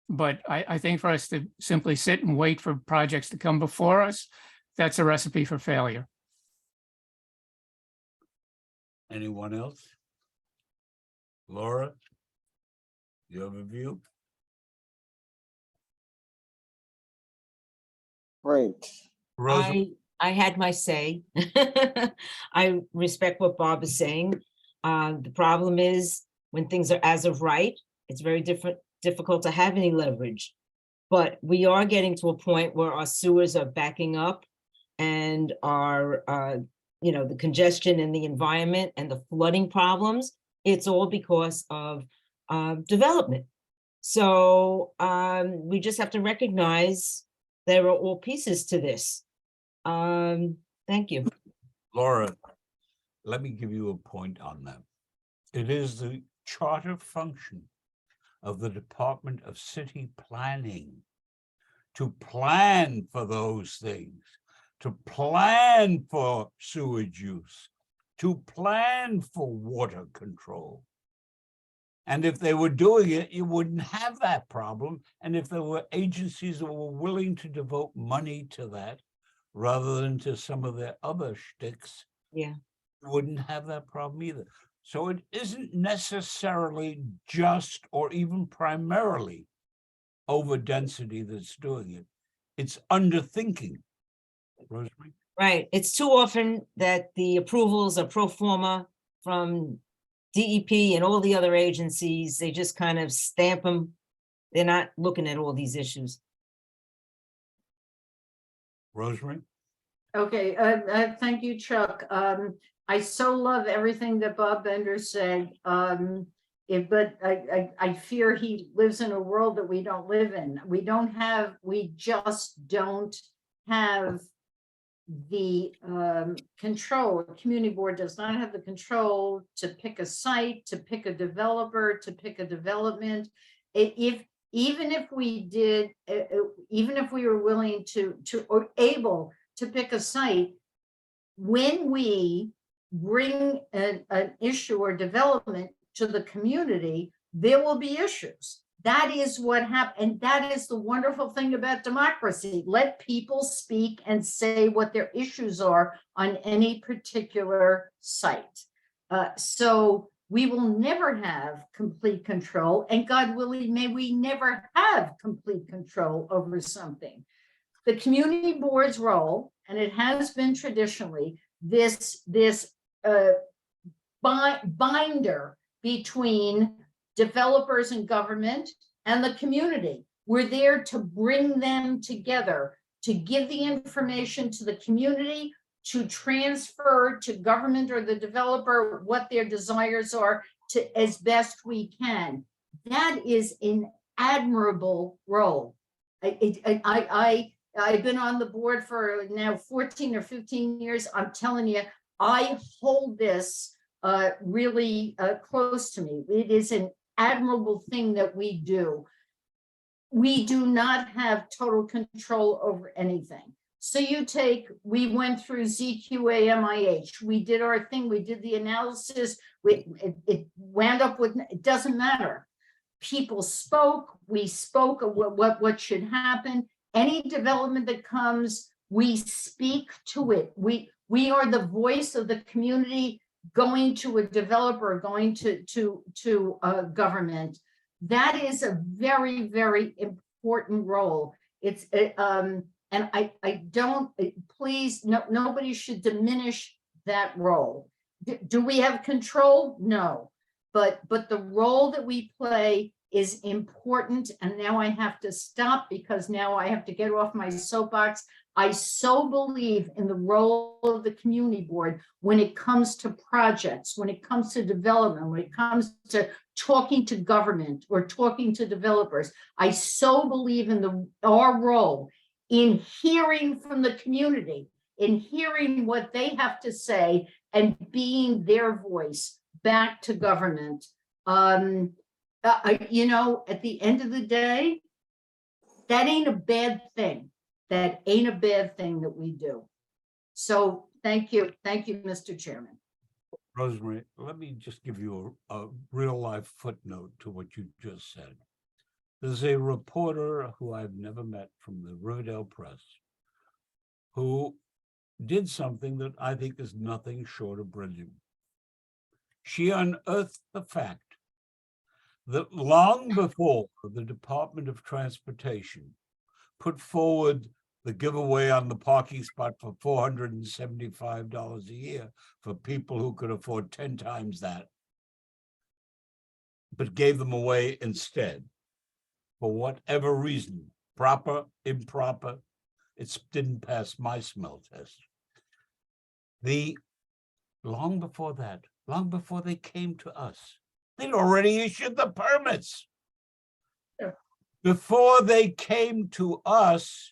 But I think for us to simply sit and wait for projects to come before us, that's a recipe for failure. Anyone else? Laura? You have a view? Great. Rosa? I had my say. I respect what Bob is saying. The problem is when things are as of right, it's very difficult to have any leverage. But we are getting to a point where our sewers are backing up and our, the congestion in the environment and the flooding problems, it's all because of development. So we just have to recognize there are all pieces to this. Thank you. Laura, let me give you a point on that. It is the charter function of the Department of City Planning to plan for those things, to plan for sewage use, to plan for water control. And if they were doing it, you wouldn't have that problem. And if there were agencies that were willing to devote money to that, rather than to some of their other shticks, Yeah. you wouldn't have that problem either. So it isn't necessarily just or even primarily over density that's doing it. It's underthinking. Rosemary? Right. It's too often that the approvals are pro forma from DEP and all the other agencies. They just kind of stamp them. They're not looking at all these issues. Rosemary? Okay, thank you, Chuck. I so love everything that Bob Bender said. But I fear he lives in a world that we don't live in. We just don't have the control. The community board does not have the control to pick a site, to pick a developer, to pick a development. Even if we did, even if we were willing to or able to pick a site, when we bring an issue or development to the community, there will be issues. That is what happened. And that is the wonderful thing about democracy. Let people speak and say what their issues are on any particular site. So we will never have complete control, and God willing, may we never have complete control over something. The community board's role, and it has been traditionally, this binder between developers and government and the community. We're there to bring them together, to give the information to the community, to transfer to government or the developer what their desires are to as best we can. That is an admirable role. I've been on the board for now 14 or 15 years. I'm telling you, I hold this really close to me. It is an admirable thing that we do. We do not have total control over anything. So we went through ZQA-MIH, we did our thing, we did the analysis, it wound up with, it doesn't matter. People spoke, we spoke of what should happen. Any development that comes, we speak to it. We are the voice of the community going to a developer, going to government. That is a very, very important role. It's and I don't, please, nobody should diminish that role. Do we have control? No, but the role that we play is important. And now I have to stop because now I have to get off my soapbox. I so believe in the role of the community board when it comes to projects, when it comes to development, when it comes to talking to government or talking to developers. I so believe in our role in hearing from the community, in hearing what they have to say and being their voice back to government. At the end of the day, that ain't a bad thing. That ain't a bad thing that we do. So Thank you. Thank you, Mr. Chairman. Rosemary, let me just give you a real life footnote to what you just said. There's a reporter who I've never met from the Riverdale Press who did something that I think is nothing short of brilliant. She unearthed the fact that long before the Department of Transportation put forward the giveaway on the parking spot for $475 a year for people who could afford 10 times that, but gave them away instead. For whatever reason, proper, improper, it didn't pass my smell test. Long before that, long before they came to us, they'd already issued the permits. Before they came to us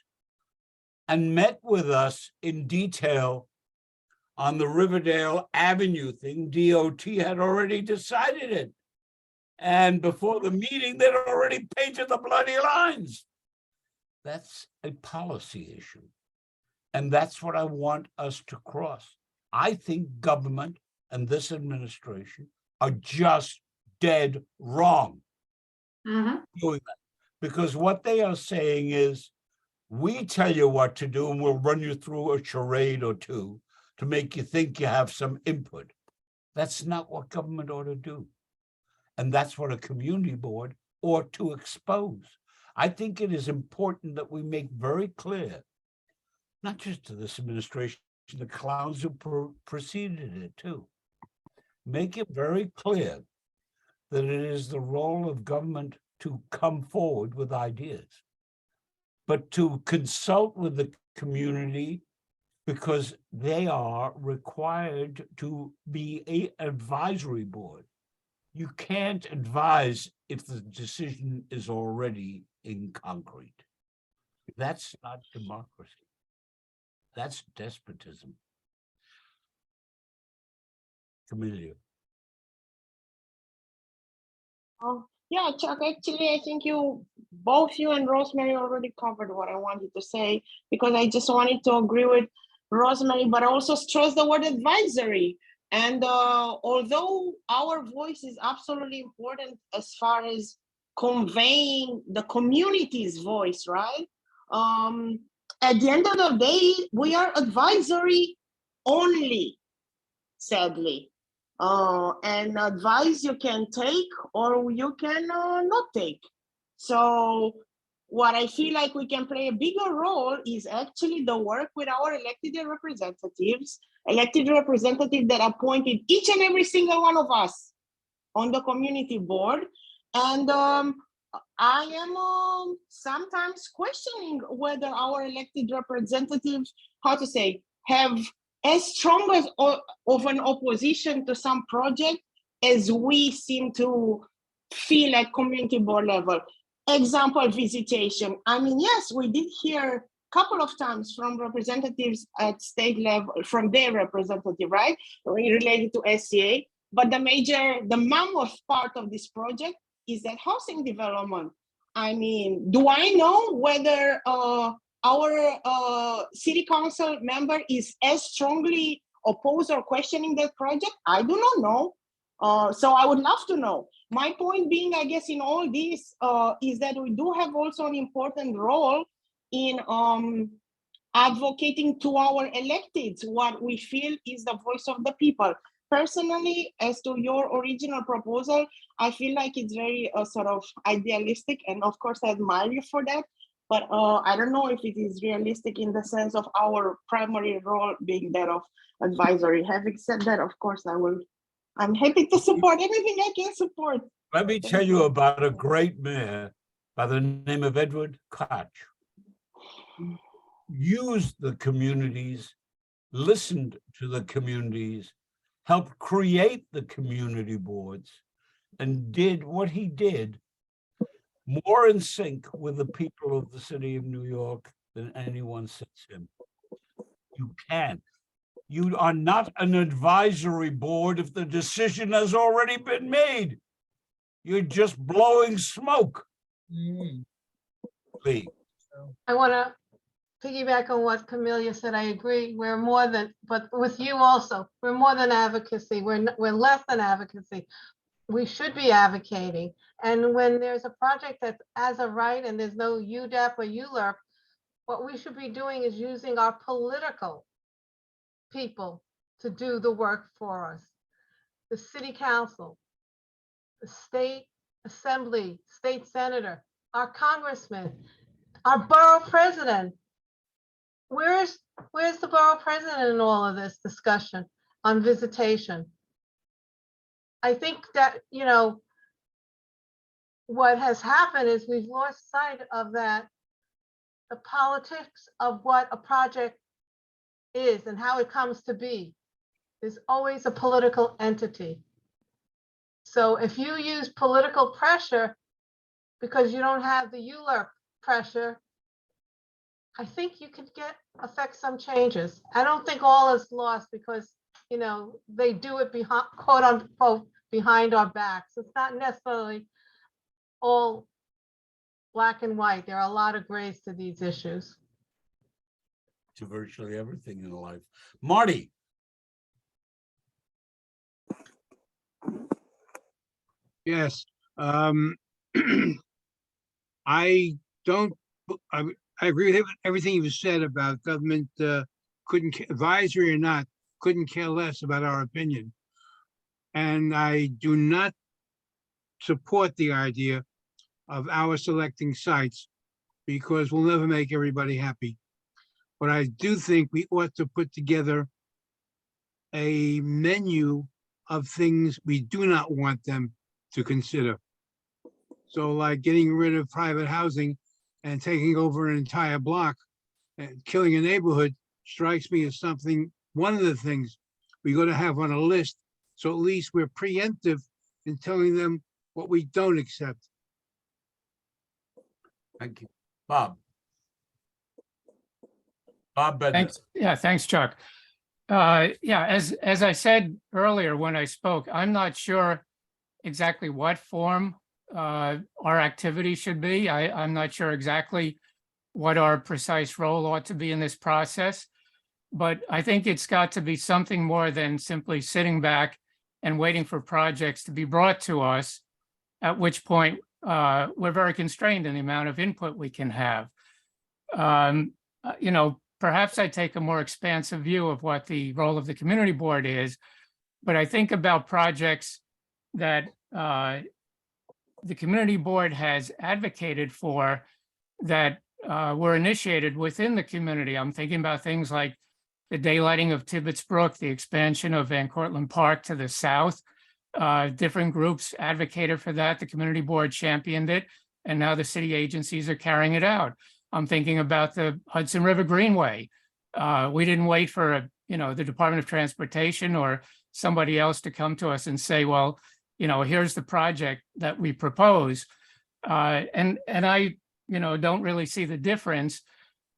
and met with us in detail on the Riverdale Avenue thing, DOT had already decided it. And before the meeting, they'd already painted the bloody lines. That's a policy issue. And that's what I want us to cross. I think government and this administration are just dead wrong doing that. Because what they are saying is, we tell you what to do and we'll run you through a charade or two to make you think you have some input. That's not what government ought to do. And that's what a community board ought to expose. I think it is important that we make very clear, not just to this administration, the clowns who preceded it too. Make it very clear that it is the role of government to come forward with ideas, but to consult with the community because they are required to be an advisory board. You can't advise if the decision is already in concrete. That's not democracy. That's despotism. Camelia. Oh, yeah, Chuck, actually, I think both you and Rosemary already covered what I wanted to say, because I just wanted to agree with Rosemary, but also stress the word advisory. And although our voice is absolutely important as far as conveying the community's voice, right? At the end of the day, we are advisory only, sadly. And advice you can take or you can not take. So what I feel like we can play a bigger role is actually the work with our elected representatives that appointed each and every single one of us on the community board. And I am sometimes questioning whether our elected representatives, have as strong as of an opposition to some project as we seem to feel at community board level. Example, visitation. I mean, yes, we did hear a couple of times from representatives at state level, from their representative, right? Related to SCA, but the mammoth part of this project is that housing development. I mean, do I know whether our city council member is as strongly opposed or questioning that project? I do not know. So I would love to know. My point being, I guess, in all this is that we do have also an important role in advocating to our electeds what we feel is the voice of the people. Personally, as to your original proposal, I feel like it's very sort of idealistic, and of course I admire you for that. But I don't know if it is realistic in the sense of our primary role being that of advisory. Having said that, of course, I'm happy to support anything I can support. Let me tell you about a great mayor by the name of Edward Koch. Used the communities, listened to the communities, helped create the community boards, and did what he did more in sync with the people of the city of New York than anyone since him. You can. You are not an advisory board if the decision has already been made. You're just blowing smoke. Lee. I want to piggyback on what Camelia said, I agree. We're more than, but with you also, we're more than advocacy. We're less than advocacy. We should be advocating. And when there's a project that's as a right and there's no UDEP or ULURP, what we should be doing is using our political people to do the work for us. The city council, the state assembly, state senator, our congressman, our borough president. Where's the borough president in all of this discussion on visitation? I think that, you know, what has happened is we've lost sight of that, the politics of what a project is and how it comes to be. There's always a political entity. So if you use political pressure because you don't have the ULURP pressure, I think you could affect some changes. I don't think all is lost because, you know, they do it behind, quote unquote, behind our backs. It's not necessarily all black and white. There are a lot of grays to these issues. To virtually everything in life. Marty. Yes. I don't, I agree with everything you've said about government, advisory or not, couldn't care less about our opinion. And I do not support the idea of our selecting sites because we'll never make everybody happy. But I do think we ought to put together a menu of things we do not want them to consider. So like getting rid of private housing and taking over an entire block and killing a neighborhood strikes me as something, one of the things we got to have on a list. So at least we're preemptive in telling them what we don't accept. Thank you. Bob. Bob Bednar. Thanks. Yeah, thanks, Chuck. Yeah, as I said earlier when I spoke, I'm not sure exactly what form our activity should be. I'm not sure exactly what our precise role ought to be in this process, but I think it's got to be something more than simply sitting back and waiting for projects to be brought to us, at which point we're very constrained in the amount of input we can have. You know, perhaps I take a more expansive view of what the role of the community board is, but I think about projects that the community board has advocated for that were initiated within the community. I'm thinking about things like the daylighting of Tibbetts Brook, the expansion of Van Cortlandt Park to the south. Different groups advocated for that. The community board championed it, and now the city agencies are carrying it out. I'm thinking about the Hudson River Greenway. We didn't wait for the Department of Transportation or somebody else to come to us and say, well, here's the project that we propose. And I, don't really see the difference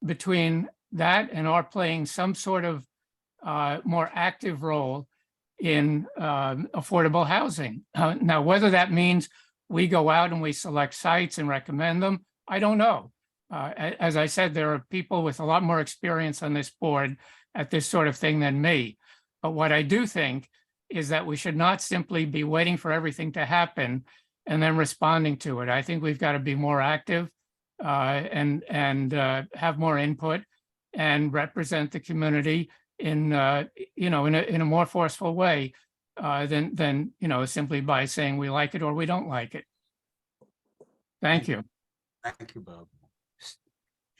between that and our playing some sort of more active role in affordable housing. Now, whether that means we go out and we select sites and recommend them, I don't know. As I said, there are people with a lot more experience on this board at this sort of thing than me. But what I do think is that we should not simply be waiting for everything to happen and then responding to it. I think we've got to be more active and have more input and represent the community in a more forceful way than simply by saying we like it or we don't like it. Thank you. Thank you, Bob.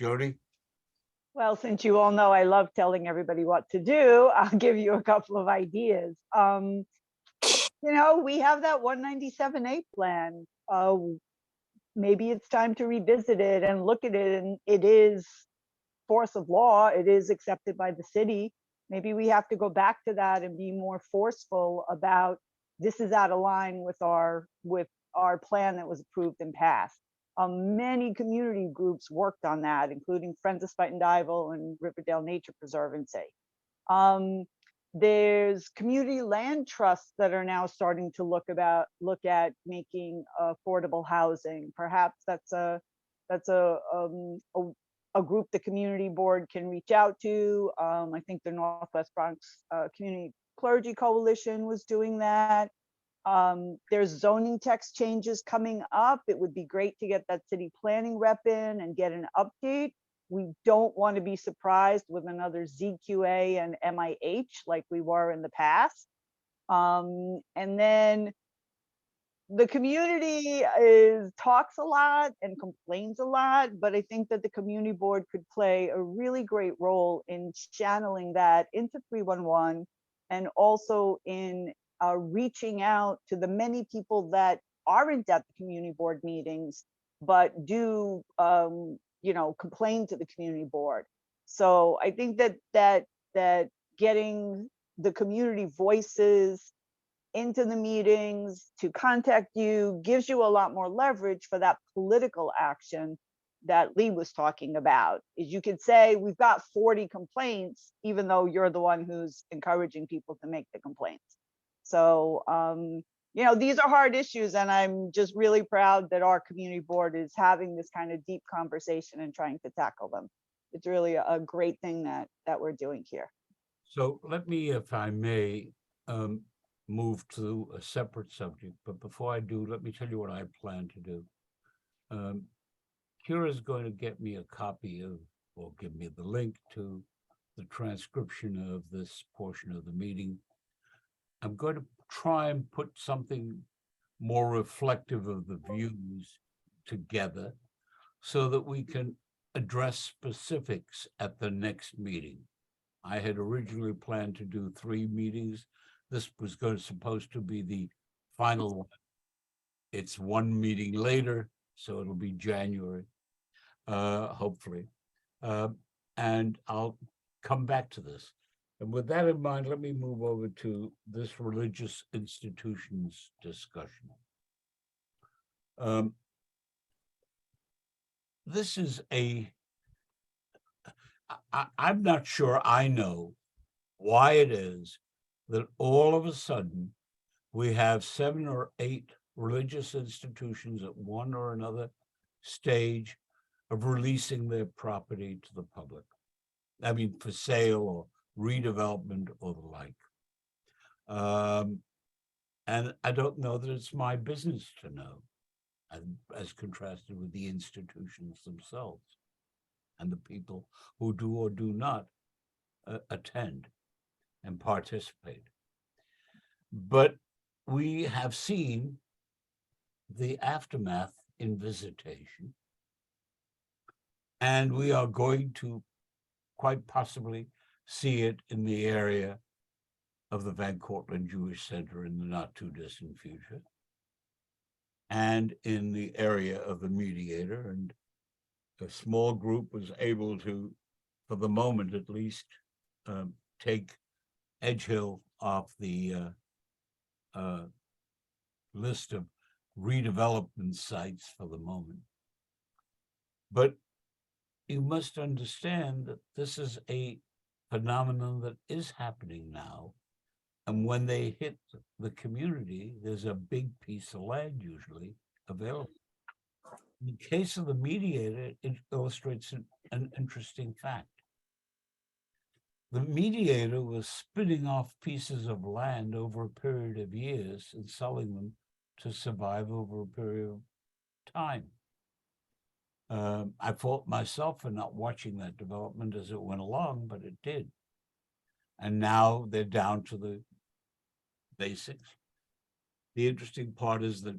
Jody? Well, since you all know I love telling everybody what to do, I'll give you a couple of ideas. We have that 197A plan. Maybe it's time to revisit it and look at it, and it is force of law. It is accepted by the city. Maybe we have to go back to that and be more forceful about this is out of line with our plan that was approved and passed. Many community groups worked on that, including Friends of Spuyten Duyvil and Riverdale Nature Preservancy. There's community land trusts that are now starting to look at making affordable housing. Perhaps that's a a group the community board can reach out to. I think the Northwest Bronx Community Clergy Coalition was doing that. There's zoning text changes coming up. It would be great to get that city planning rep in and get an update. We don't want to be surprised with another ZQA and MIH like we were in the past. And then the community talks a lot and complains a lot, but I think that the community board could play a really great role in channeling that into 311 and also in reaching out to the many people that aren't at the community board meetings, but do, complain to the community board. So I think that getting the community voices into the meetings to contact you gives you a lot more leverage for that political action that Lee was talking about. Is you could say, we've got 40 complaints, even though you're the one who's encouraging people to make the complaints. So, these are hard issues, and I'm just really proud that our community board is having this kind of deep conversation and trying to tackle them. It's really a great thing that we're doing here. So let me, if I may, move to a separate subject, but before I do, let me tell you what I plan to do. Kira's going to get me a copy of, or give me the link to the transcription of this portion of the meeting. I'm going to try and put something more reflective of the views together so that we can address specifics at the next meeting. I had originally planned to do 3 meetings. This was supposed to be the final one. It's 1 meeting later, so it'll be January, hopefully. And I'll come back to this. And with that in mind, let me move over to this religious institutions discussion. This is I'm not sure I know why it is that all of a sudden we have 7 or 8 religious institutions at one or another stage of releasing their property to the public. I mean, for sale or redevelopment or the like. And I don't know that it's my business to know, as contrasted with the institutions themselves and the people who do or do not attend and participate. But we have seen the aftermath in visitation, and we are going to quite possibly see it in the area of the Van Cortlandt Jewish Center in the not too distant future, and in the area of the Mediator. And a small group was able to, for the moment at least, take Edge Hill off the list of redevelopment sites for the moment. But you must understand that this is a phenomenon that is happening now. And when they hit the community, there's a big piece of land usually available. In the case of the Mediator, it illustrates an interesting fact. The Mediator was spinning off pieces of land over a period of years and selling them to survive over a period of time. I fault myself for not watching that development as it went along, but it did. And now they're down to the basics. The interesting part is that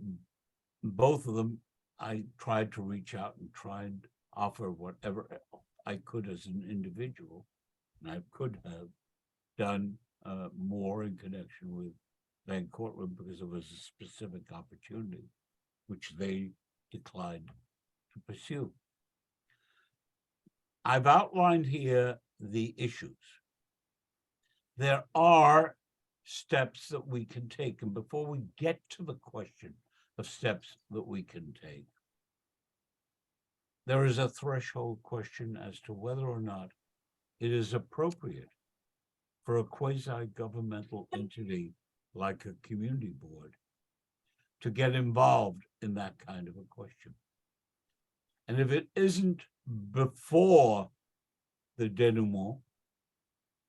both of them, I tried to reach out and try and offer whatever I could as an individual. And I could have done more in connection with Van Cortlandt because it was a specific opportunity, which they declined to pursue. I've outlined here the issues. There are steps that we can take. And before we get to the question of steps that we can take, there is a threshold question as to whether or not it is appropriate for a quasi-governmental entity like a community board to get involved in that kind of a question. And if it isn't before the denouement,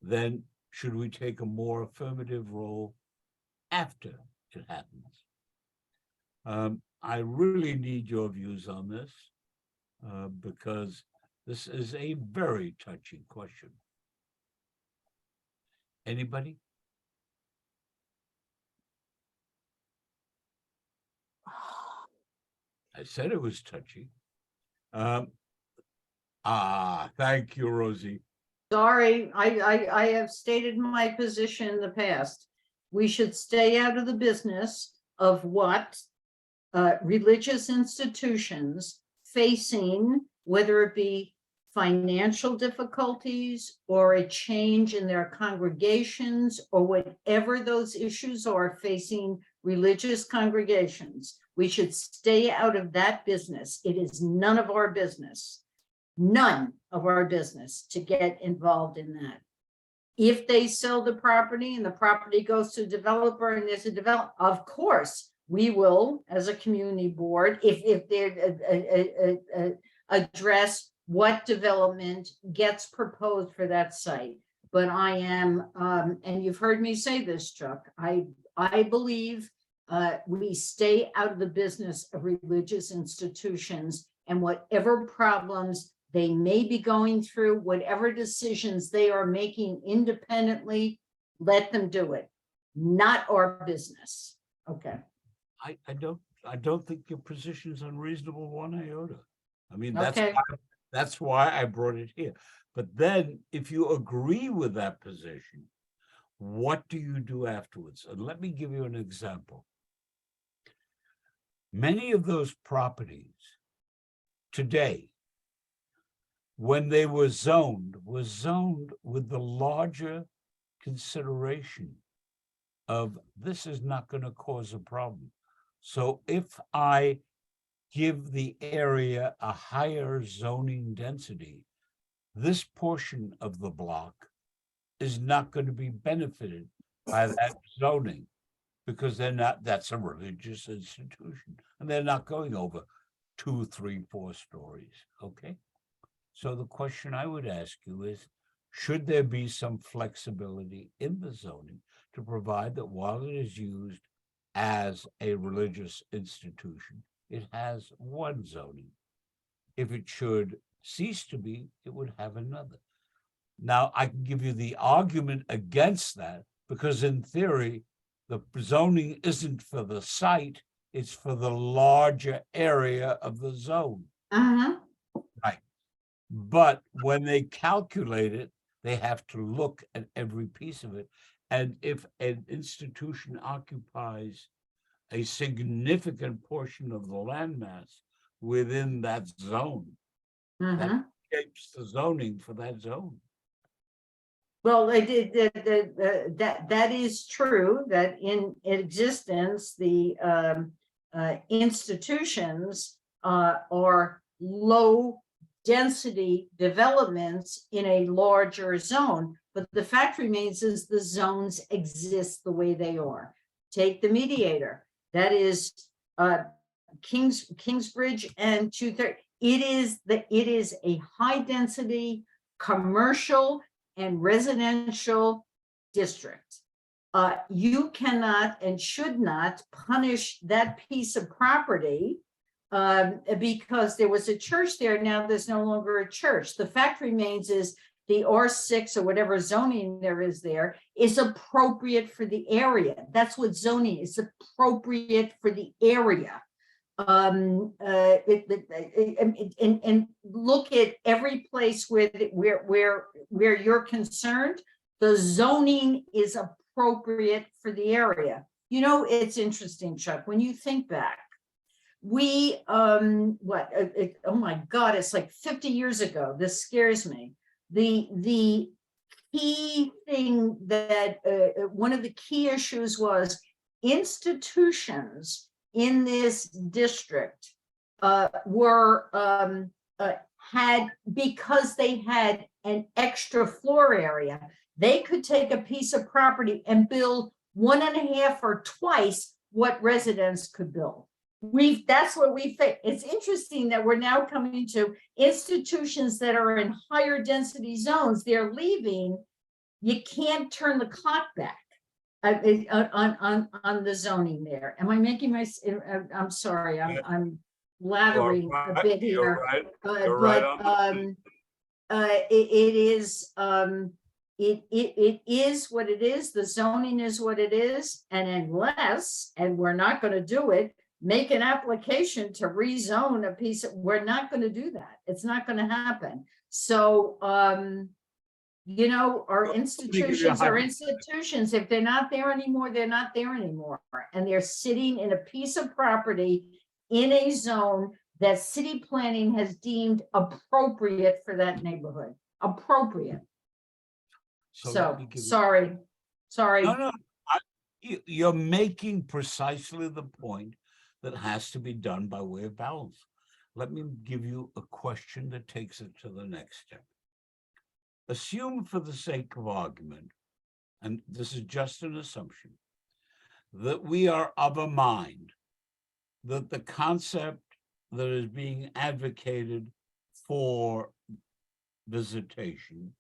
then should we take a more affirmative role after it happens? I really need your views on this, because this is a very touchy question. Anybody? I said it was touchy. Thank you, Rosie. Sorry, I have stated my position in the past. We should stay out of the business of what religious institutions facing, whether it be financial difficulties or a change in their congregations or whatever those issues are facing religious congregations. We should stay out of that business. It is none of our business. None of our business to get involved in that. If they sell the property and the property goes to a developer and there's a develop, of course, we will, as a community board, if they address what development gets proposed for that site. But I am, and you've heard me say this, Chuck, I believe we stay out of the business of religious institutions, and whatever problems they may be going through, whatever decisions they are making independently, let them do it. Not our business. Okay. I don't think your position is unreasonable one iota. I mean, Okay. that's why I brought it here. But then if you agree with that position, what do you do afterwards? And let me give you an example. Many of those properties today, when they were zoned with the larger consideration of this is not going to cause a problem. So if I give the area a higher zoning density, this portion of the block is not going to be benefited by that zoning, because they're not, that's a religious institution, and they're not going over 2, 3, 4 stories, okay? So the question I would ask you is, should there be some flexibility in the zoning to provide that while it is used as a religious institution, it has one zoning? If it should cease to be, it would have another. Now, I can give you the argument against that, because in theory, the zoning isn't for the site, it's for the larger area of the zone. Right. But when they calculate it, they have to look at every piece of it. And if an institution occupies a significant portion of the landmass within that zone, that shapes the zoning for that zone. Well, that is true, that in existence, the institutions are low density developments in a larger zone. But the fact remains is the zones exist the way they are. Take the Mediator, that is Kingsbridge and 230. It is a high density commercial and residential district. You cannot and should not punish that piece of property because there was a church there. Now there's no longer a church. The fact remains is the R6 or whatever zoning there is appropriate for the area. That's what zoning is, appropriate for the area. And look at every place where you're concerned, the zoning is appropriate for the area. You know, it's interesting, Chuck, when you think back, we oh my God, it's like 50 years ago. This scares me. The key thing that one of the key issues was institutions in this district were had, because they had an extra floor area, they could take a piece of property and build 1.5 or twice what residents could build. That's what we think. It's interesting that we're now coming to institutions that are in higher density zones. They're leaving. You can't turn the clock back on the zoning there. Am I making I'm sorry, I'm blathering a bit here. You're right. But You're right on the it is it is what it is. The zoning is what it is, and unless, and we're not going to do it, make an application to rezone a piece of, we're not going to do that. It's not going to happen. So you know, our institutions are institutions. If they're not there anymore, they're not there anymore, and they're sitting in a piece of property in a zone that city planning has deemed appropriate for that neighborhood. Appropriate. So So, let me give you- sorry. No, you're making precisely the point that has to be done by way of balance. Let me give you a question that takes it to the next step. Assume, for the sake of argument, and this is just an assumption, that we are of a mind that the concept that is being advocated for visitation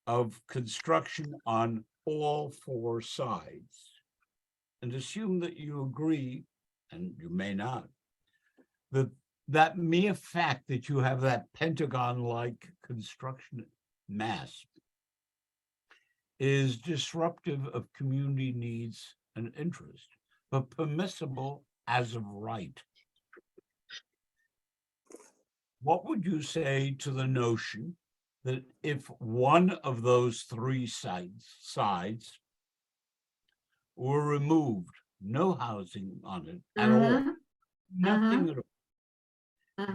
of construction on all four sides, and assume that you agree, and you may not, that that mere fact that you have that Pentagon-like construction mass is disruptive of community needs and interest, but permissible as of right. What would you say to the notion that if one of those three sides were removed, no housing on it at all, nothing at all,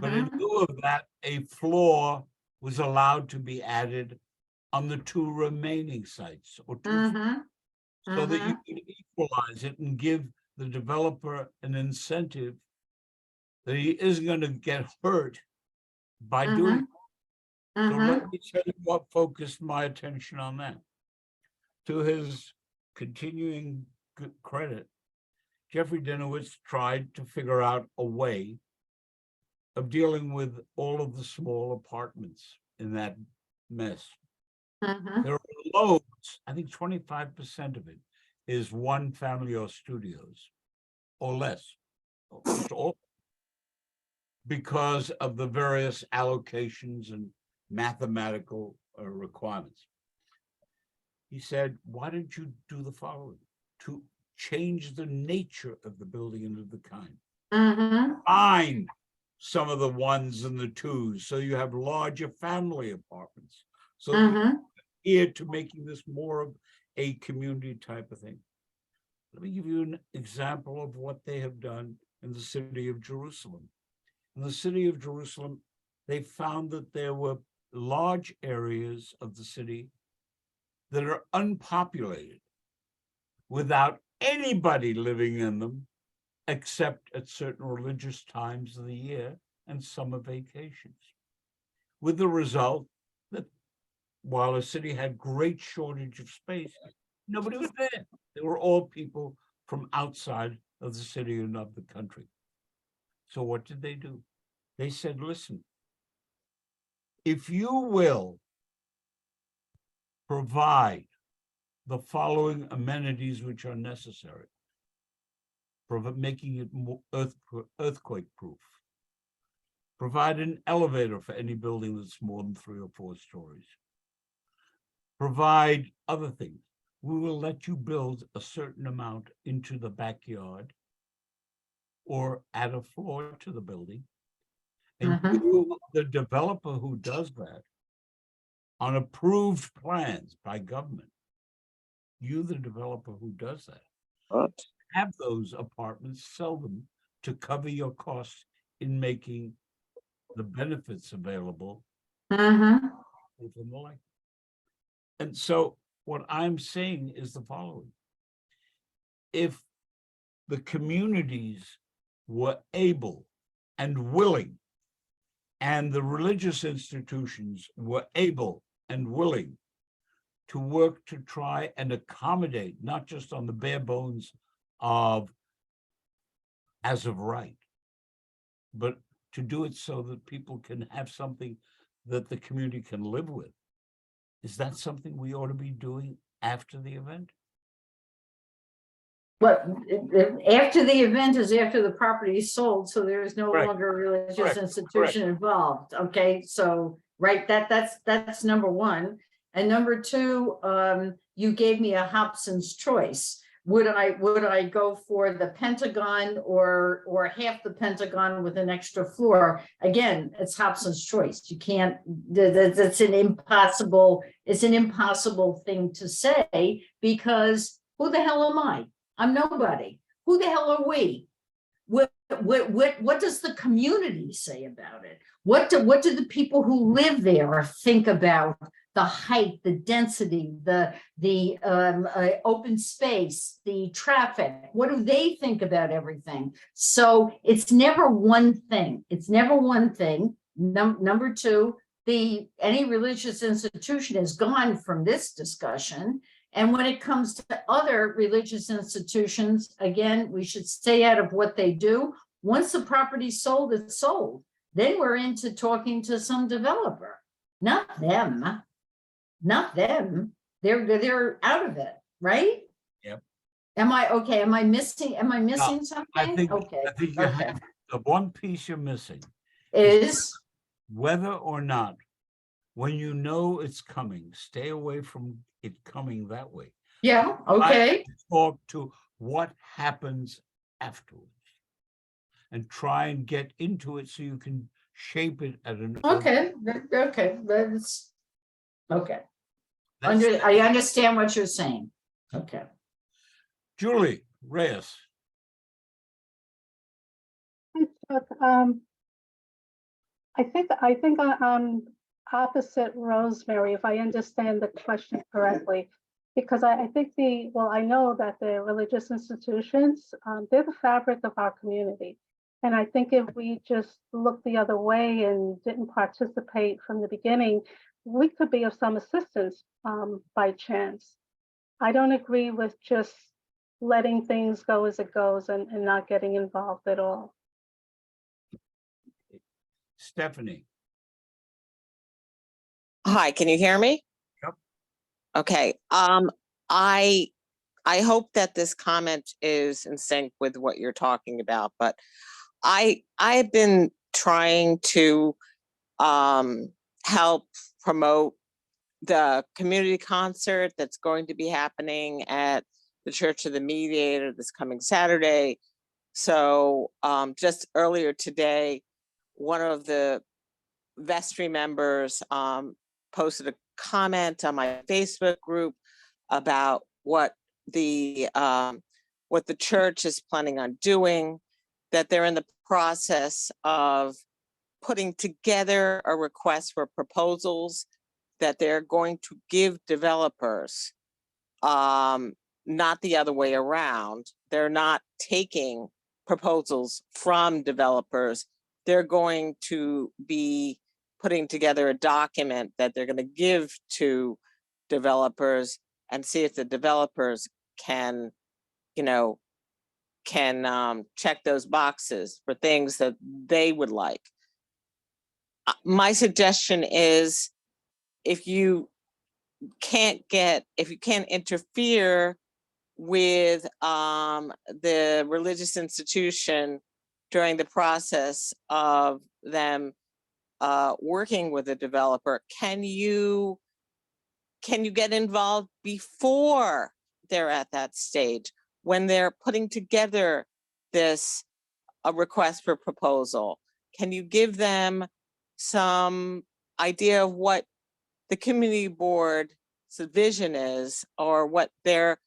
but in lieu of that, a floor was allowed to be added on the two remaining sites, or two, so that you can equalize it and give the developer an incentive that he isn't going to get hurt by doing it. So let me tell you what focused my attention on that. To his continuing good credit, Jeffrey Dinowitz tried to figure out a way of dealing with all of the small apartments in that mess. There are loads, I think 25% of it is one family or studios or less, almost all, because of the various allocations and mathematical requirements. He said, why don't you do the following? To change the nature of the building into the kind. Find some of the ones and the twos, so you have larger family apartments. So here to making this more of a community type of thing. Let me give you an example of what they have done in the city of Jerusalem. In the city of Jerusalem, they found that there were large areas of the city that are unpopulated without anybody living in them, except at certain religious times of the year and summer vacations. With the result that while a city had great shortage of space, nobody was there. They were all people from outside of the city and of the country. So what did they do? They said, listen, if you will provide the following amenities which are necessary, making it more earthquake proof, provide an elevator for any building that's more than 3 or 4 stories, provide other things, we will let you build a certain amount into the backyard or add a floor to the building. And you, the developer who does that on approved plans by government, you, the developer who does that, have those apartments, sell them to cover your costs in making the benefits available. And so what I'm saying is the following. If the communities were able and willing, and the religious institutions were able and willing to work to try and accommodate, not just on the bare bones of as of right. But to do it so that people can have something that the community can live with, is that something we ought to be doing after the event? But after the event is after the property is sold, so there is no Correct. longer a religious Correct. institution involved. Okay, so, right, that's number one. And number two, you gave me a Hobson's choice. Would I go for the Pentagon or half the Pentagon with an extra floor? Again, it's Hobson's choice. You can't, that's it's an impossible thing to say, because who the hell am I? I'm nobody. Who the hell are we? What does the community say about it? What do the people who live there think about the height, the density, the open space, the traffic? What do they think about everything? So it's never one thing. It's never one thing. Number two, any religious institution is gone from this discussion. And when it comes to other religious institutions, again, we should stay out of what they do. Once the property's sold, it's sold. Then we're into talking to some developer, not them. Not them. They're out of it, right? Yep. Am I okay? Am I missing No, something? I think Okay. you have the one piece you're missing Is whether or not, when you know it's coming, stay away from it coming that way. yeah, okay. Talk to what happens afterwards and try and get into it so you can shape it at an Okay, that's okay. That's- I understand what you're saying. Okay. Julie Reyes. Hi, Chuck. I think I'm opposite Rosemary, if I understand the question correctly, because I think I know that the religious institutions, they're the fabric of our community. And I think if we just looked the other way and didn't participate from the beginning, we could be of some assistance by chance. I don't agree with just letting things go as it goes and not getting involved at all. Stephanie. Hi, can you hear me? Yep. Okay, I hope that this comment is in sync with what you're talking about, but I've been trying to help promote the community concert that's going to be happening at the Church of the Mediator this coming Saturday. So just earlier today, one of the vestry members posted a comment on my Facebook group about what the church is planning on doing, that they're in the process of putting together a request for proposals that they're going to give developers, not the other way around. They're not taking proposals from developers. They're going to be putting together a document that they're going to give to developers and see if the developers can check those boxes for things that they would like. My suggestion is, if you can't interfere with the religious institution during the process of them working with a developer, can you get involved before they're at that stage, when they're putting together a request for proposal? Can you give them some idea of what the community board's vision is, or what their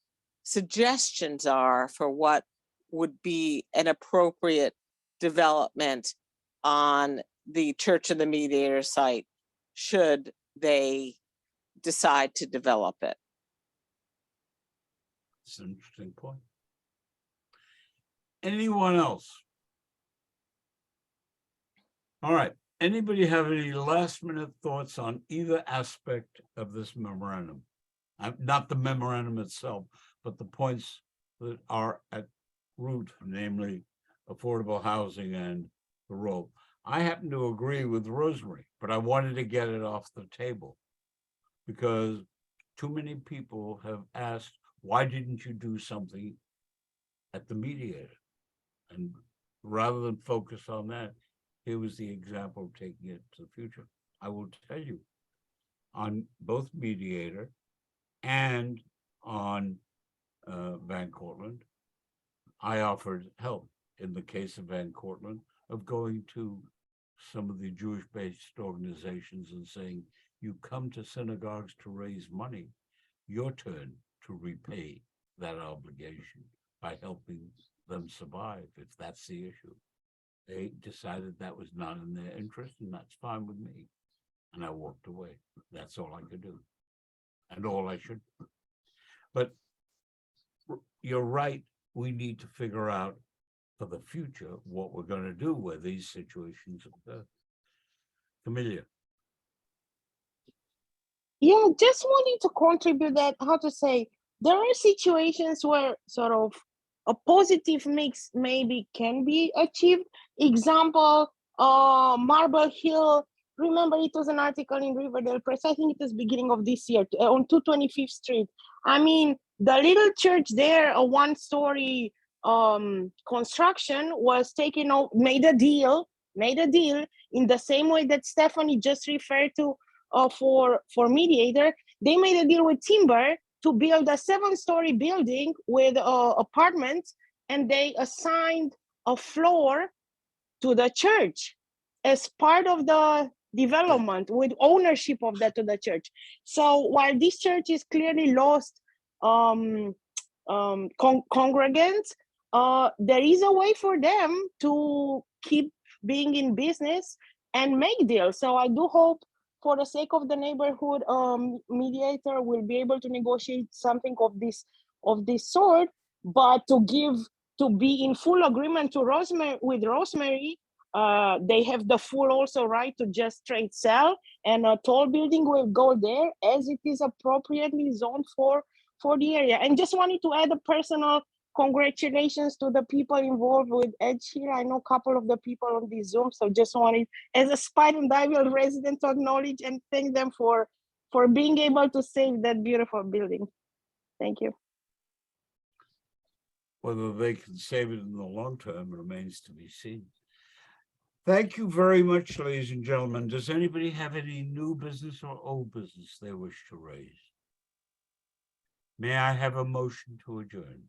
suggestions are for what would be an appropriate development on the Church of the Mediator site, should they decide to develop it? It's an interesting point. Anyone else? All right. Anybody have any last minute thoughts on either aspect of this memorandum? Not the memorandum itself, but the points that are at root, namely affordable housing and the role. I happen to agree with Rosemary, but I wanted to get it off the table because too many people have asked, why didn't you do something at the mediator? And rather than focus on that, here was the example of taking it to the future. I will tell you, on both mediator and on Van Cortlandt, I offered help in the case of Van Cortlandt of going to some of the Jewish-based organizations and saying, you come to synagogues to raise money, your turn to repay that obligation by helping them survive, if that's the issue. They decided that was not in their interest, and that's fine with me. And I walked away. That's all I could do. And all I should. But you're right, we need to figure out for the future what we're going to do where these situations occur. Camelia. Yeah, just wanting to contribute that, how to say, there are situations where sort of a positive mix maybe can be achieved. Example, Marble Hill, remember it was an article in Riverdale Press, I think it was beginning of this year, on 225th Street. I mean, the little church there, a one-story construction was taken out, made a deal in the same way that Stephanie just referred to for mediator. They made a deal with timber to build a 7-story building with apartments, and they assigned a floor to the church as part of the development with ownership of that to the church. So while this church is clearly lost congregants, there is a way for them to keep being in business and make deals. So I do hope, for the sake of the neighborhood, mediator will be able to negotiate something of this sort. But to be in full agreement to Rosemary, they have the full also right to just straight sell, and a tall building will go there as it is appropriately zoned for the area. And just wanted to add a personal congratulations to the people involved with Edge here. I know a couple of the people on this Zoom, so just wanted, as a Spine and Dyville resident, to acknowledge and thank them for being able to save that beautiful building. Thank you. Whether they can save it in the long term remains to be seen. Thank you very much, ladies and gentlemen. Does anybody have any new business or old business they wish to raise? May I have a motion to adjourn?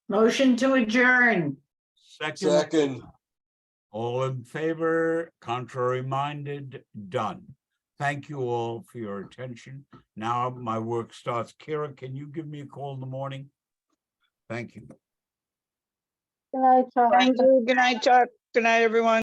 Motion to adjourn. Second. All in favor, contrary minded, done. Thank you all for your attention. Now my work starts. Kira, can you give me a call in the morning? Thank you. Good night, Chuck. Thank you. Good night, Chuck. Good night, everyone.